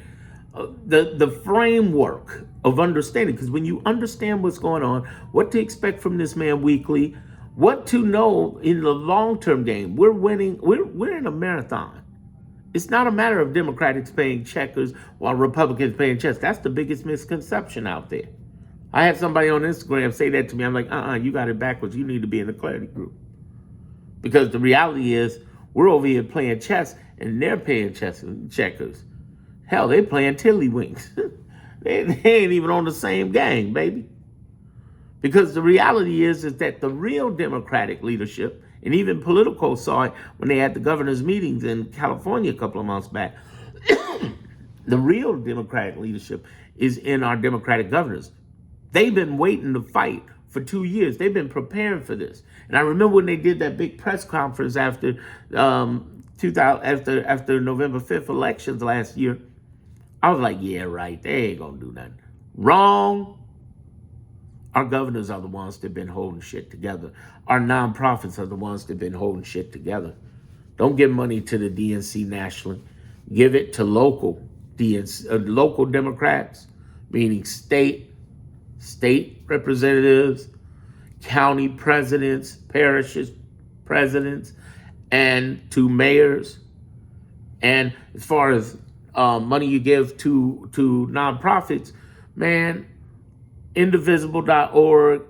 Speaker 1: The framework of understanding, because when you understand what's going on, what to expect from this man weekly, what to know in the long-term game, we're winning. We're in a marathon. It's not a matter of Democrats playing checkers while Republicans playing chess. That's the biggest misconception out there. I had somebody on Instagram say that to me. I'm like, you got it backwards. You need to be in the clarity group. Because the reality is, we're over here playing chess, and they're playing checkers. Hell, they're playing tiddlywinks. they ain't even on the same game, baby. Because the reality is that the real Democratic leadership, and even Politico saw it when they had the governor's meetings in California a couple of months back, the real Democratic leadership is in our Democratic governors. They've been waiting to fight for 2 years. They've been preparing for this. And I remember when they did that big press conference after after November 5th elections last year, I was like, yeah, right, they ain't gonna do nothing. Wrong. Our governors are the ones that have been holding shit together. Our nonprofits are the ones that have been holding shit together. Don't give money to the DNC nationally. Give it to local local Democrats, meaning state representatives, county presidents, parishes presidents, and to mayors. And as far as money you give to nonprofits, man, indivisible.org,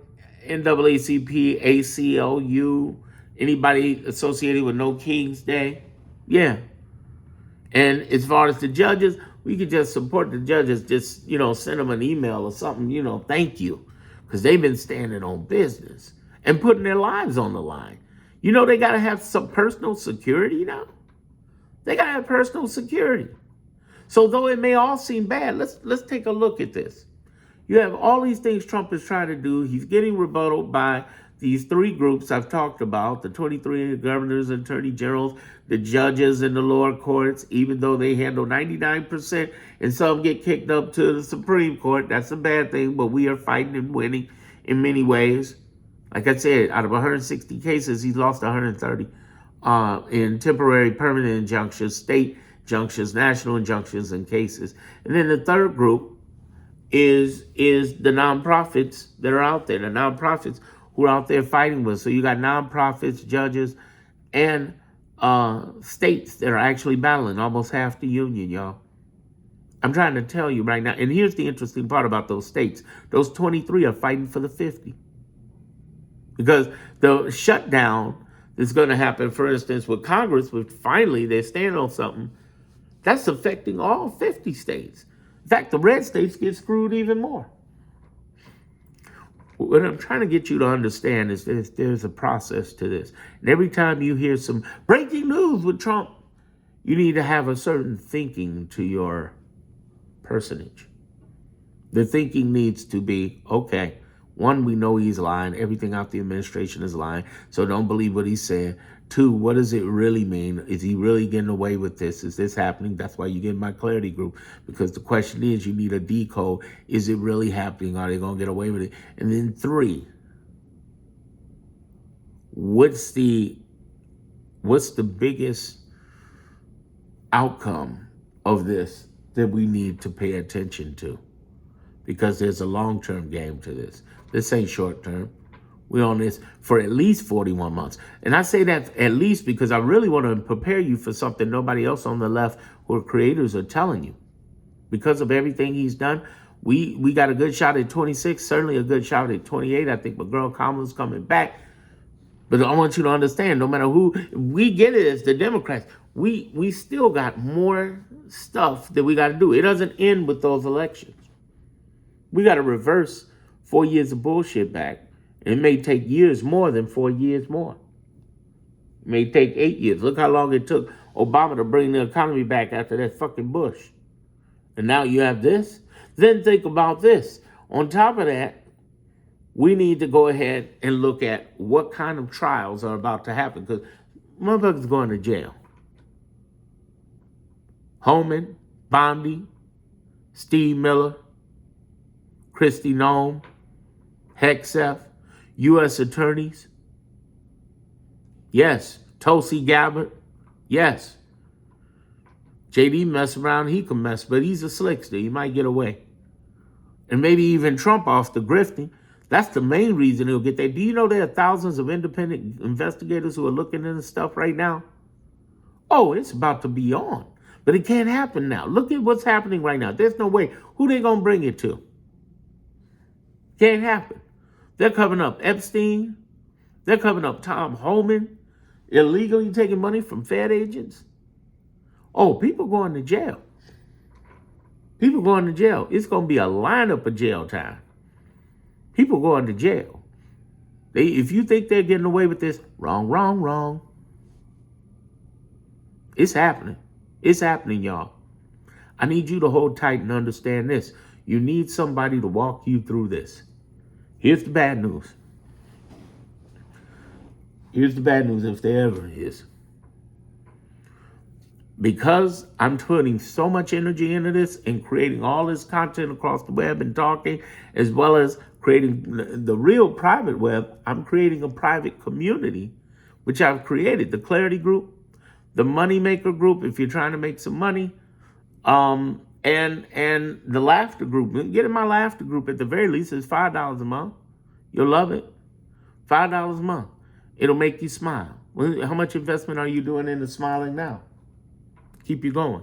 Speaker 1: NAACP, ACLU, anybody associated with No King's Day, yeah. And as far as the judges, we could just support the judges, just, send them an email or something, thank you. Because they've been standing on business and putting their lives on the line. They got to have some personal security now. They got to have personal security. So though it may all seem bad, let's take a look at this. You have all these things Trump is trying to do. He's getting rebutted by these three groups I've talked about, the 23 governors and attorney generals, the judges in the lower courts, even though they handle 99% and some get kicked up to the Supreme Court. That's a bad thing, but we are fighting and winning in many ways. Like I said, out of 160 cases, he's lost 130 in temporary permanent injunctions, state injunctions, national injunctions, and cases. And then the third group is the nonprofits that are out there, the nonprofits who are out there fighting with. So you got nonprofits, judges, and states that are actually battling, almost half the union, y'all. I'm trying to tell you right now, and here's the interesting part about those states. Those 23 are fighting for the 50. Because the shutdown that's going to happen, for instance, with Congress, which finally they stand on something, that's affecting all 50 states. In fact, the red states get screwed even more. What I'm trying to get you to understand is there's a process to this. And every time you hear some breaking news with Trump, you need to have a certain thinking to your personage. The thinking needs to be, okay, one, we know he's lying. Everything out the administration is lying. So don't believe what he's saying. Two, what does it really mean? Is he really getting away with this? Is this happening? That's why you get in my clarity group. Because the question is, you need a decode. Is it really happening? Are they going to get away with it? And then three, what's the biggest outcome of this that we need to pay attention to? because there's a long-term game to this. This ain't short-term. We're on this for at least 41 months. And I say that at least because I really want to prepare you for something nobody else on the left who are creators are telling you. Because of everything he's done, we got a good shot at 26, certainly a good shot at 28. I think my girl Kamala's coming back. But I want you to understand, no matter who, we get it as the Democrats, we still got more stuff that we got to do. It doesn't end with those elections. We got to reverse 4 years of bullshit back. It may take years more than 4 years more. It may take 8 years. Look how long it took Obama to bring the economy back after that fucking Bush. And now you have this. Then think about this. On top of that, we need to go ahead and look at what kind of trials are about to happen, because motherfuckers going to jail. Holman, Bondi, Steve Miller, Kristi Noem, Hegseth, U.S. attorneys. Yes. Tulsi Gabbard. Yes. JD mess around, he can mess, but he's a slickster. He might get away. And maybe even Trump off the grifting. That's the main reason he'll get there. Do you know there are thousands of independent investigators who are looking into stuff right now? Oh, it's about to be on. But it can't happen now. Look at what's happening right now. There's no way. Who they going to bring it to? Can't happen. They're covering up Epstein. They're covering up Tom Holman, illegally taking money from Fed agents. Oh, people going to jail. People going to jail. It's going to be a lineup of jail time. People going to jail. If you think they're getting away with this, wrong. It's happening. It's happening, y'all. I need you to hold tight and understand this. You need somebody to walk you through this. Here's the bad news. Here's the bad news, if there ever is. Because I'm putting so much energy into this and creating all this content across the web and talking, as well as creating the real private web, I'm creating a private community, which I've created. The Clarity Group, the Moneymaker Group, if you're trying to make some money, and the Laughter Group. Get in my Laughter Group at the very least. It's $5 a month. You'll love it. $5 a month. It'll make you smile. How much investment are you doing into smiling now? Keep you going.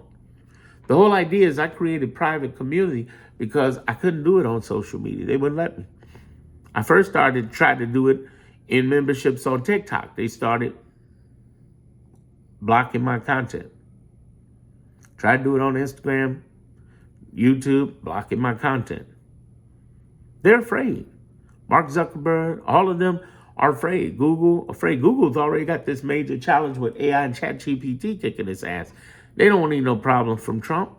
Speaker 1: The whole idea is I created private community because I couldn't do it on social media. They wouldn't let me. I first tried to do it in memberships on TikTok. They started blocking my content. Tried to do it on Instagram, YouTube, blocking my content. They're afraid. Mark Zuckerberg, all of them are afraid. Google, afraid. Google's already got this major challenge with AI and ChatGPT kicking its ass. They don't need no problem from Trump.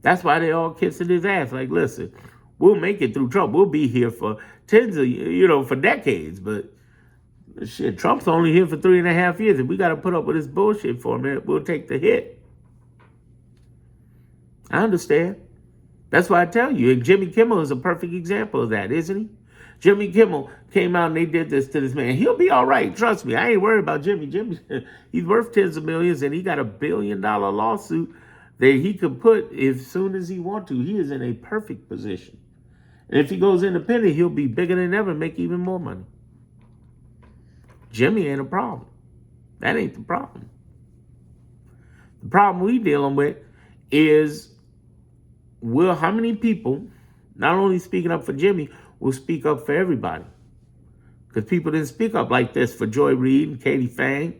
Speaker 1: That's why they all kissing his ass. Like, listen, we'll make it through Trump. We'll be here for for decades. But shit, Trump's only here for 3.5 years. And we got to put up with this bullshit for a minute. We'll take the hit. I understand. That's why I tell you. And Jimmy Kimmel is a perfect example of that, isn't he? Jimmy Kimmel came out and they did this to this man. He'll be all right. Trust me. I ain't worried about Jimmy. He's worth tens of millions, and he got $1 billion lawsuit that he could put as soon as he want to. He is in a perfect position. And if he goes independent, he'll be bigger than ever, make even more money. Jimmy ain't a problem. That ain't the problem. The problem we dealing with is, how many people, not only speaking up for Jimmy, will speak up for everybody? Because people didn't speak up like this for Joy Reid and Katie Fang.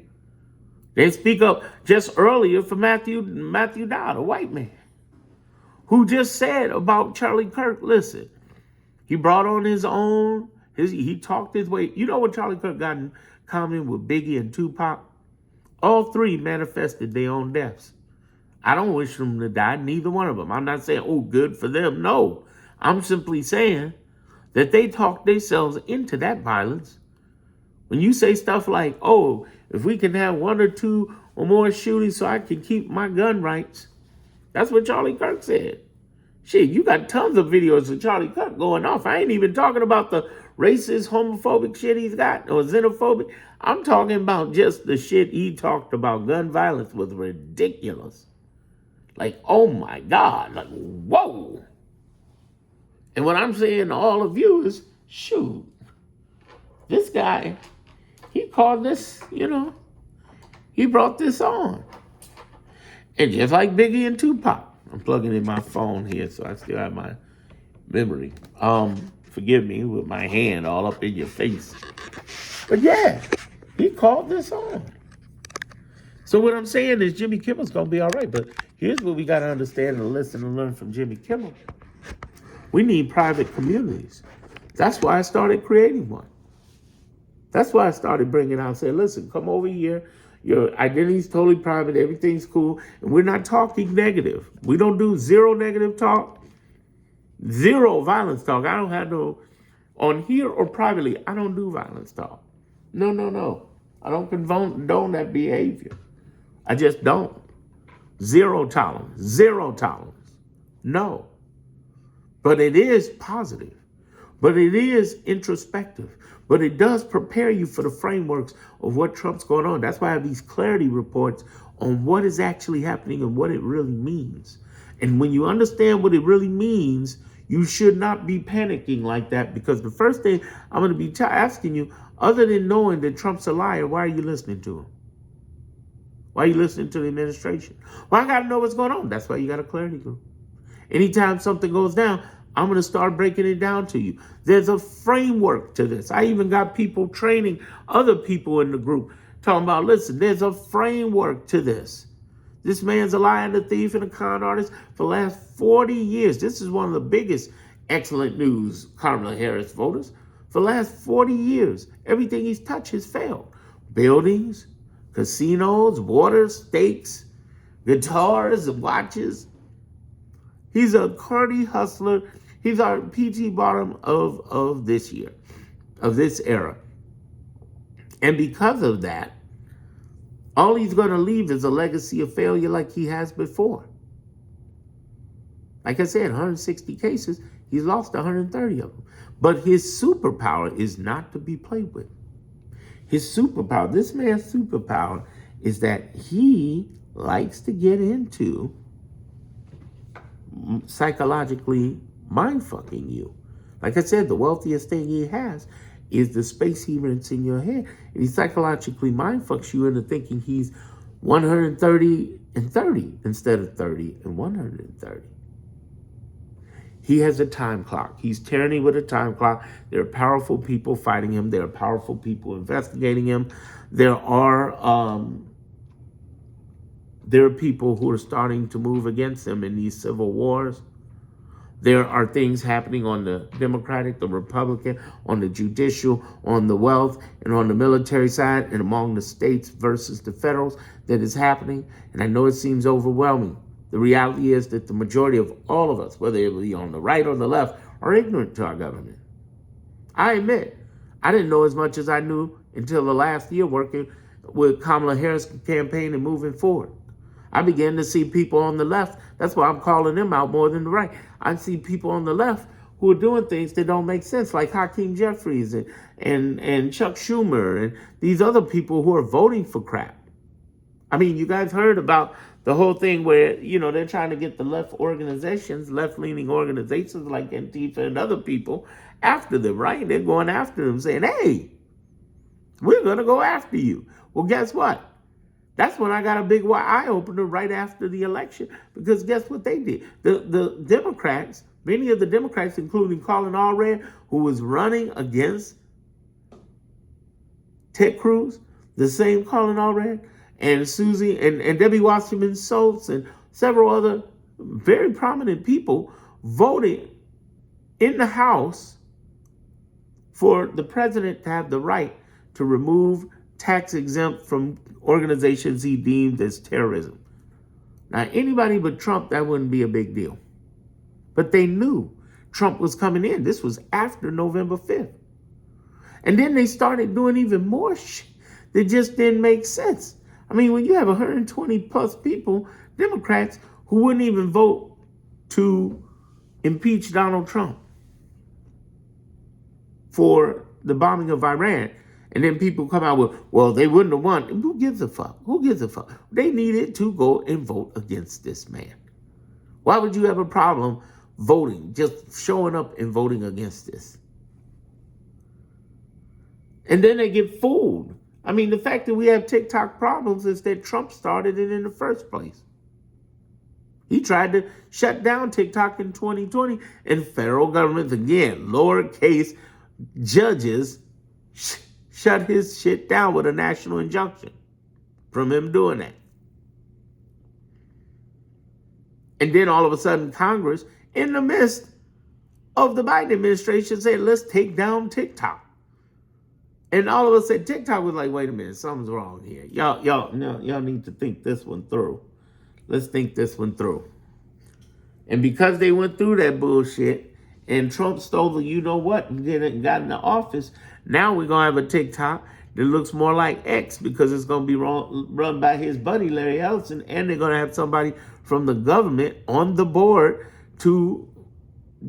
Speaker 1: They speak up just earlier for Matthew Dodd, a white man, who just said about Charlie Kirk, listen, he brought on his own, he talked his way. You know what Charlie Kirk got in common with Biggie and Tupac? All three manifested their own deaths. I don't wish them to die, neither one of them. I'm not saying, oh, good for them. No, I'm simply saying that they talked themselves into that violence. When you say stuff like, oh, if we can have 1 or 2 or more shootings so I can keep my gun rights, that's what Charlie Kirk said. Shit, you got tons of videos of Charlie Kirk going off. I ain't even talking about the racist, homophobic shit he's got or xenophobic. I'm talking about just the shit he talked about. Gun violence was ridiculous. Like, oh my God, like, whoa. And what I'm saying to all of you is, shoot, this guy, he called this, he brought this on. And just like Biggie and Tupac, I'm plugging in my phone here so I still have my memory. Forgive me with my hand all up in your face. But yeah, he called this on. So what I'm saying is Jimmy Kimmel's going to be all right. But here's what we got to understand and listen and learn from Jimmy Kimmel. We need private communities. That's why I started creating one. That's why I started bringing out, saying, listen, come over here. Your identity's totally private. Everything's cool. And we're not talking negative. We don't do zero negative talk, zero violence talk. I don't have no, on here or privately, I don't do violence talk. No. I don't condone that behavior. I just don't. Zero tolerance. No. But it is positive. But it is introspective. But it does prepare you for the frameworks of what Trump's going on. That's why I have these clarity reports on what is actually happening and what it really means. And when you understand what it really means, you should not be panicking like that, because the first thing I'm going to be asking you, other than knowing that Trump's a liar, why are you listening to him? Why are you listening to the administration? Well, I got to know what's going on. That's why you got a clarity group. Anytime something goes down, I'm going to start breaking it down to you. There's a framework to this. I even got people training other people in the group, talking about, listen, there's a framework to this. This man's a liar and a thief and a con artist for the last 40 years. This is one of the biggest excellent news Kamala Harris voters. For the last 40 years, everything he's touched has failed. Buildings, casinos, water, steaks, guitars, watches. He's a Cardi hustler. He's our PT bottom of this year, of this era. And because of that, all he's going to leave is a legacy of failure like he has before. Like I said, 160 cases, he's lost 130 of them. But his superpower is not to be played with. His superpower, this man's superpower, is that he likes to get into psychologically mind-fucking you. Like I said, the wealthiest thing he has is the space he rents in your head. And he psychologically mind-fucks you into thinking he's 130 and 30 instead of 30 and 130. He has a time clock. He's tyranny with a time clock. There are powerful people fighting him. There are powerful people investigating him. There are people who are starting to move against him in these civil wars. There are things happening on the Democratic, the Republican, on the judicial, on the wealth, and on the military side, and among the states versus the federals that is happening. And I know it seems overwhelming. The reality is that the majority of all of us, whether it be on the right or the left, are ignorant to our government. I admit, I didn't know as much as I knew until the last year working with Kamala Harris' campaign and moving forward. I began to see people on the left. That's why I'm calling them out more than the right. I see people on the left who are doing things that don't make sense, like Hakeem Jeffries and Chuck Schumer and these other people who are voting for crap. I mean, you guys heard about the whole thing where, they're trying to get the left organizations, left-leaning organizations like Antifa and other people after them, right? They're going after them saying, hey, we're going to go after you. Well, guess what? That's when I got a big eye-opener right after the election, because guess what they did? The Democrats, many of the Democrats, including Colin Allred, who was running against Ted Cruz, the same Colin Allred, and Susie and Debbie Wasserman Schultz and several other very prominent people voted in the House for the president to have the right to remove tax exempt from organizations he deemed as terrorism. Now, anybody but Trump, that wouldn't be a big deal. But they knew Trump was coming in. This was after November 5th. And then they started doing even more shit that just didn't make sense. I mean, when you have 120 plus people, Democrats, who wouldn't even vote to impeach Donald Trump for the bombing of Iran, and then people come out with, well, they wouldn't have won. Who gives a fuck? Who gives a fuck? They needed to go and vote against this man. Why would you have a problem voting, just showing up and voting against this. And then they get fooled. I mean, the fact that we have TikTok problems is that Trump started it in the first place. He tried to shut down TikTok in 2020, and federal government, again, lowercase judges, shut his shit down with a national injunction from him doing that. And then all of a sudden, Congress, in the midst of the Biden administration, said, let's take down TikTok. And all of us said, TikTok was like, wait a minute, something's wrong here. Y'all need to think this one through. Let's think this one through. And because they went through that bullshit and Trump stole the you-know-what and got in the office, now we're going to have a TikTok that looks more like X because it's going to be run by his buddy, Larry Ellison, and they're going to have somebody from the government on the board to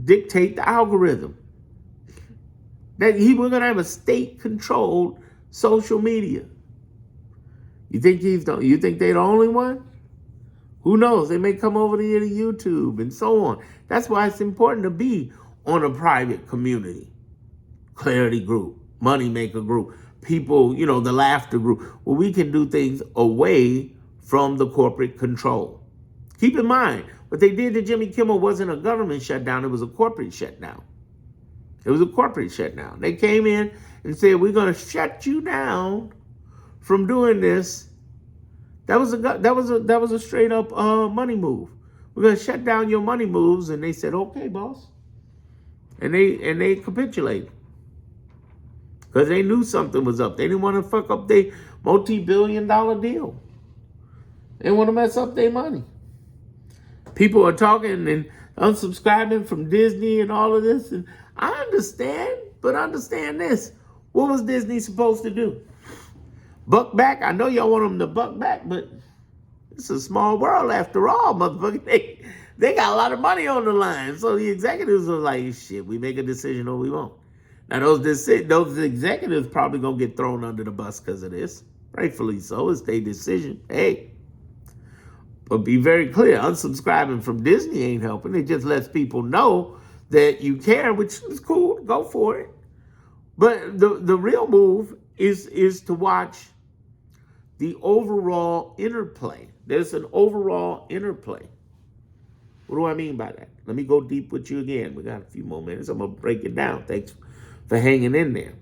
Speaker 1: dictate the algorithm. We're going to have a state-controlled social media. You think they're the only one? Who knows? They may come over to YouTube and so on. That's why it's important to be on a private community, clarity group, moneymaker group, people, the laughter group, where we can do things away from the corporate control. Keep in mind, what they did to Jimmy Kimmel wasn't a government shutdown. It was a corporate shutdown. It was a corporate shutdown. They came in and said, we're going to shut you down from doing this. That was a straight up money move. We're going to shut down your money moves. And they said, okay, boss. And they capitulated. Because they knew something was up. They didn't want to fuck up their multi-billion-dollar deal. They didn't want to mess up their money. People are talking and unsubscribing from Disney and all of this. And I understand, but understand this. What was Disney supposed to do? Buck back? I know y'all want them to buck back, but it's a small world after all, motherfucker. They got a lot of money on the line. So the executives are like, shit, we make a decision or we won't. Now, those executives probably going to get thrown under the bus because of this. Rightfully so. It's their decision. Hey. But be very clear, unsubscribing from Disney ain't helping. It just lets people know that you care, which is cool. Go for it. But the real move is to watch the overall interplay. There's an overall interplay. What do I mean by that? Let me go deep with you again. We got a few more minutes. I'm going to break it down. Thanks for hanging in there.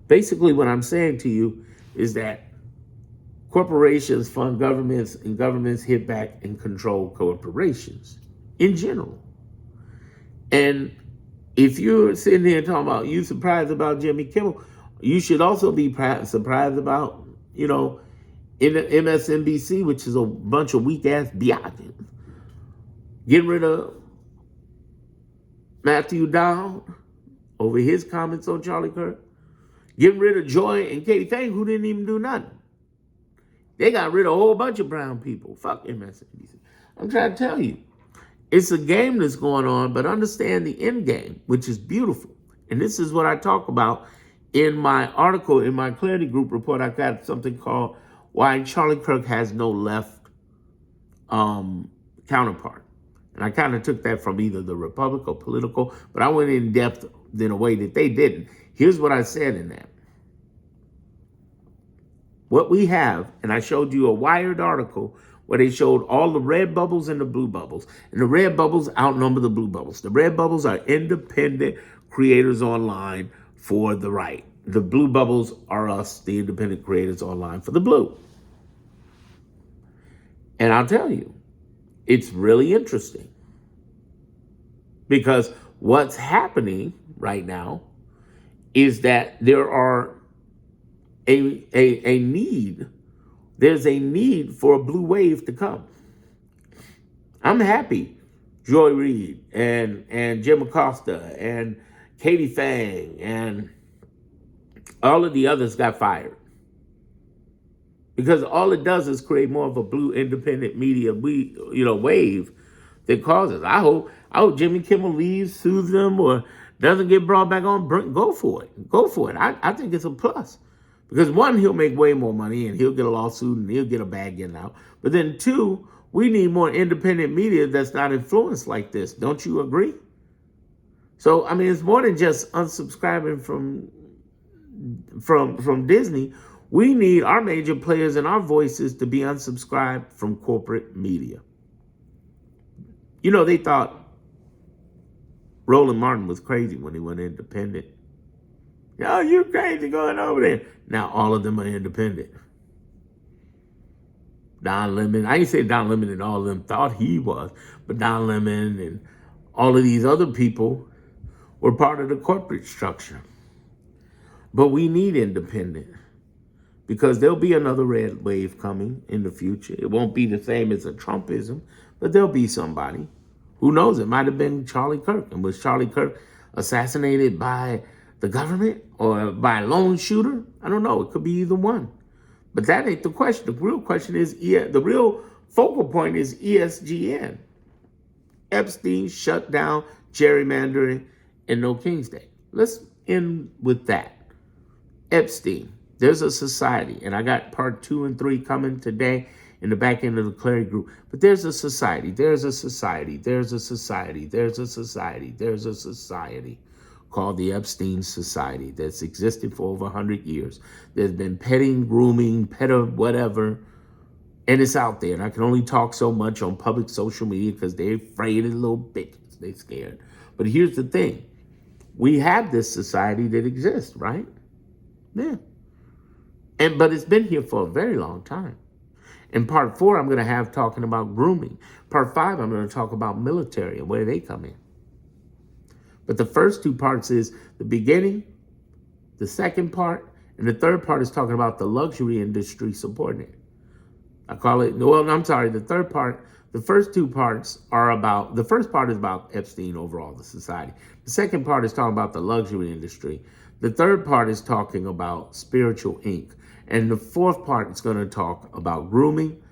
Speaker 1: Basically, what I'm saying to you is that corporations fund governments and governments hit back and control corporations in general. And if you're sitting here talking about you surprised about Jimmy Kimmel, you should also be surprised about, in the MSNBC, which is a bunch of weak-ass biatches, getting rid of Matthew Dowd over his comments on Charlie Kirk, getting rid of Joy and Katie Fang, who didn't even do nothing. They got rid of a whole bunch of brown people. Fuck MSNBC. I'm trying to tell you, it's a game that's going on, but understand the end game, which is beautiful. And this is what I talk about in my article, in my Clarity Group report. I got something called Why Charlie Kirk Has No Left Counterpart. And I kind of took that from either the Republic or Political, but I went in depth in a way that they didn't. Here's what I said in that. What we have, and I showed you a Wired article where they showed all the red bubbles and the blue bubbles. And the red bubbles outnumber the blue bubbles. The red bubbles are independent creators online for the right. The blue bubbles are us, the independent creators online for the blue. And I'll tell you, it's really interesting. Because what's happening right now is that there are a need. There's a need for a blue wave to come. I'm happy Joy Reid and Jim Acosta and Katie Fang and all of the others got fired. Because all it does is create more of a blue independent media wave that causes. I hope Jimmy Kimmel leaves, sues them, or doesn't get brought back on. Go for it. Go for it. I think it's a plus. Because one, he'll make way more money and he'll get a lawsuit and he'll get a bag getting out. But then two, We need more independent media that's not influenced like this. Don't you agree? So, I mean, it's more than just unsubscribing from Disney. We need our major players and our voices to be unsubscribed from corporate media. You know, they thought Roland Martin was crazy when he went independent. Oh, you're crazy going over there. Now all of them are independent. Don Lemon, I ain't say Don Lemon and all of them thought he was, but Don Lemon and all of these other people were part of the corporate structure. But we need independent because there'll be another red wave coming in the future. It won't be the same as a Trumpism, but there'll be somebody. Who knows? It might have been Charlie Kirk. And was Charlie Kirk assassinated by the government or by a lone shooter? I don't know. It could be either one. But that ain't the question. The real question is, the real focal point is ESGN. Epstein shut down gerrymandering and No King's Day. Let's end with that. Epstein. There's a society, and I got part 2 and 3 coming today in the back end of the Clary group. But there's a society, there's a society, there's a society, there's a society, there's a society called the Epstein Society that's existed for over 100 years. There's been petting, grooming, whatever, and it's out there. And I can only talk so much on public social media because they're afraid of little bitches. They're scared. But here's the thing. We have this society that exists, right? Yeah. But it's been here for a very long time. In part 4, I'm going to have talking about grooming. Part 5, I'm going to talk about military and where they come in. But the first 2 parts is the beginning, the second part, and the third part is talking about the luxury industry supporting it. I call it, well, I'm sorry, the third part, the first 2 parts are about, the first part is about Epstein overall, the society. The second part is talking about the luxury industry. The third part is talking about Spiritual Inc. And the fourth part is going to talk about grooming,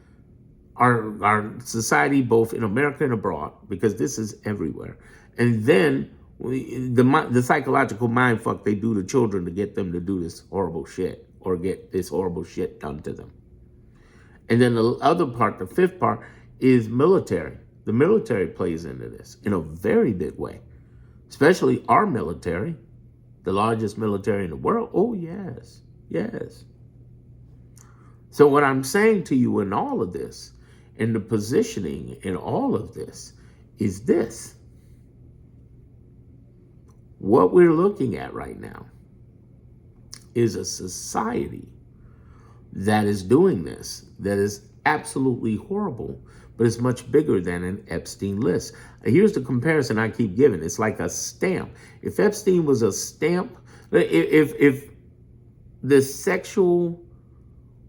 Speaker 1: our society, both in America and abroad, because this is everywhere. And then the psychological mind fuck they do to children to get them to do this horrible shit or get this horrible shit done to them. And then the other part, the fifth part, is military. The military plays into this in a very big way, especially our military, the largest military in the world. Oh, yes, yes. So what I'm saying to you in all of this, and the positioning in all of this, is this. What we're looking at right now is a society that is doing this, that is absolutely horrible, but it's much bigger than an Epstein list. Here's the comparison I keep giving. It's like a stamp. If Epstein was a stamp, if the sexual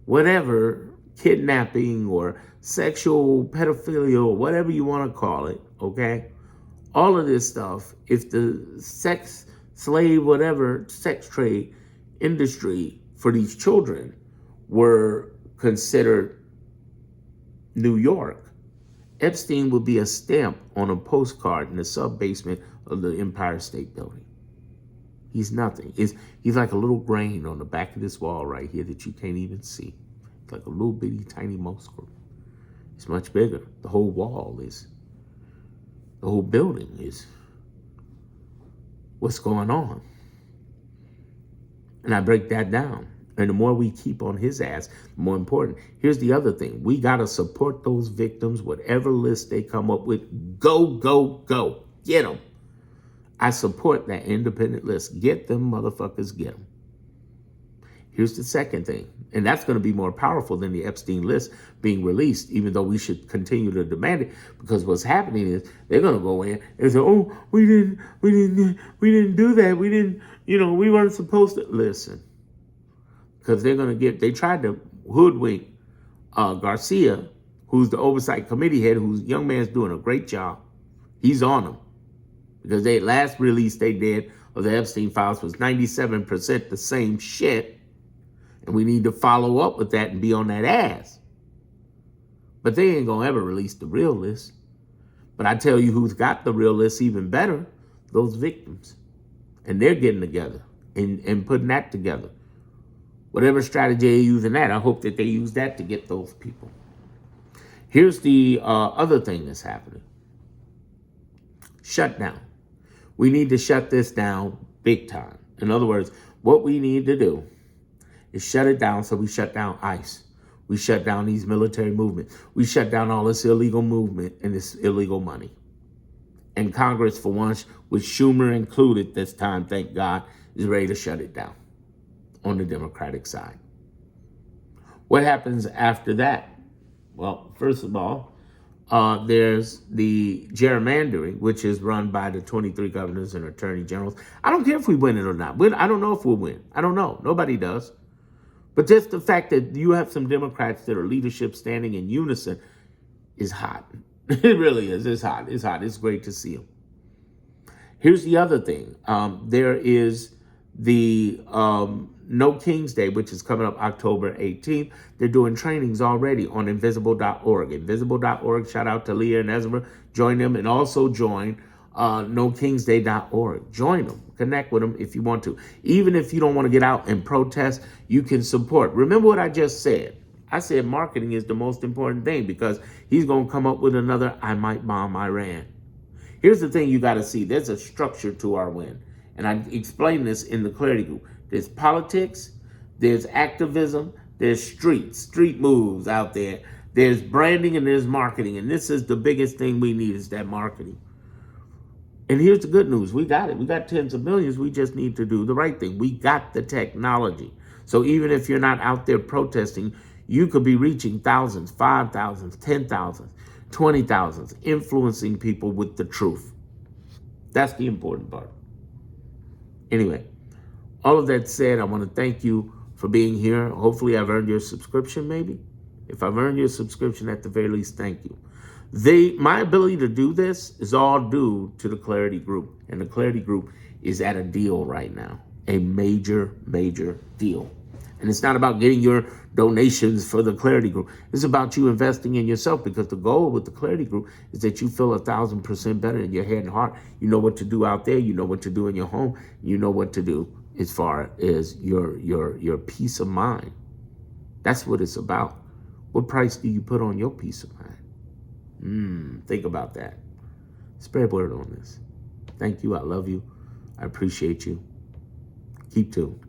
Speaker 1: whatever, kidnapping or sexual pedophilia or whatever you want to call it, okay? All of this stuff, if the sex slave, whatever, sex trade industry for these children were considered New York, Epstein would be a stamp on a postcard in the sub-basement of the Empire State Building. He's nothing. He's like a little grain on the back of this wall right here that you can't even see. It's like a little bitty tiny muscle. It's much bigger. The whole building is what's going on. And I break that down. And the more we keep on his ass, the more important. Here's the other thing. We got to support those victims, whatever list they come up with. Go, go, go. Get them. I support that independent list. Get them motherfuckers, get them. Here's the second thing, and that's going to be more powerful than the Epstein list being released, even though we should continue to demand it, because what's happening is they're going to go in and say, oh, we didn't do that. We weren't supposed to. Listen, because they tried to hoodwink Garcia, who's the oversight committee head, whose young man's doing a great job. He's on them. Because they last release they did of the Epstein files was 97% the same shit. And we need to follow up with that and be on that ass. But they ain't gonna ever release the real list. But I tell you who's got the real list even better, those victims. And they're getting together and putting that together. Whatever strategy they're using that, I hope that they use that to get those people. Here's the other thing that's happening. Shutdown. We need to shut this down big time. In other words, what we need to do is shut it down. So we shut down ICE. We shut down these military movements. We shut down all this illegal movement and this illegal money. And Congress, for once, with Schumer included this time, thank God, is ready to shut it down on the Democratic side. What happens after that? Well, first of all, there's the gerrymandering, which is run by the 23 governors and attorney generals. I don't care if we win it or not. I don't know if we'll win. I don't know. Nobody does. But just the fact that you have some Democrats that are leadership standing in unison is hot. It really is. It's hot. It's hot. It's great to see them. Here's the other thing. There is the No King's Day, which is coming up October 18th. They're doing trainings already on invisible.org. Invisible.org, shout out to Leah and Ezra. Join them, and also join nokingsday.org. Join them. Connect with them if you want to. Even if you don't want to get out and protest, you can support. Remember what I just said. I said marketing is the most important thing, because he's going to come up with another "I might bomb Iran." Here's the thing you got to see. There's a structure to our win. And I explained this in the Clarity Group. There's politics, there's activism, there's street moves out there. There's branding and there's marketing. And this is the biggest thing we need, is that marketing. And here's the good news. We got it. We got tens of millions. We just need to do the right thing. We got the technology. So even if you're not out there protesting, you could be reaching thousands, 5,000, 10,000, 20,000, influencing people with the truth. That's the important part. Anyway, all of that said, I want to thank you for being here. Hopefully I've earned your subscription, maybe. If I've earned your subscription, at the very least, thank you. My ability to do this is all due to the Clarity Group. And the Clarity Group is at a deal right now. A major, major deal. And it's not about getting your donations for the Clarity Group. It's about you investing in yourself, because the goal with the Clarity Group is that you feel 1,000% better in your head and heart. You know what to do out there. You know what to do in your home. You know what to do as far as your peace of mind. That's what it's about. What price do you put on your peace of mind? Think about that. Spread word on this. Thank you. I love you. I appreciate you. Keep tuned.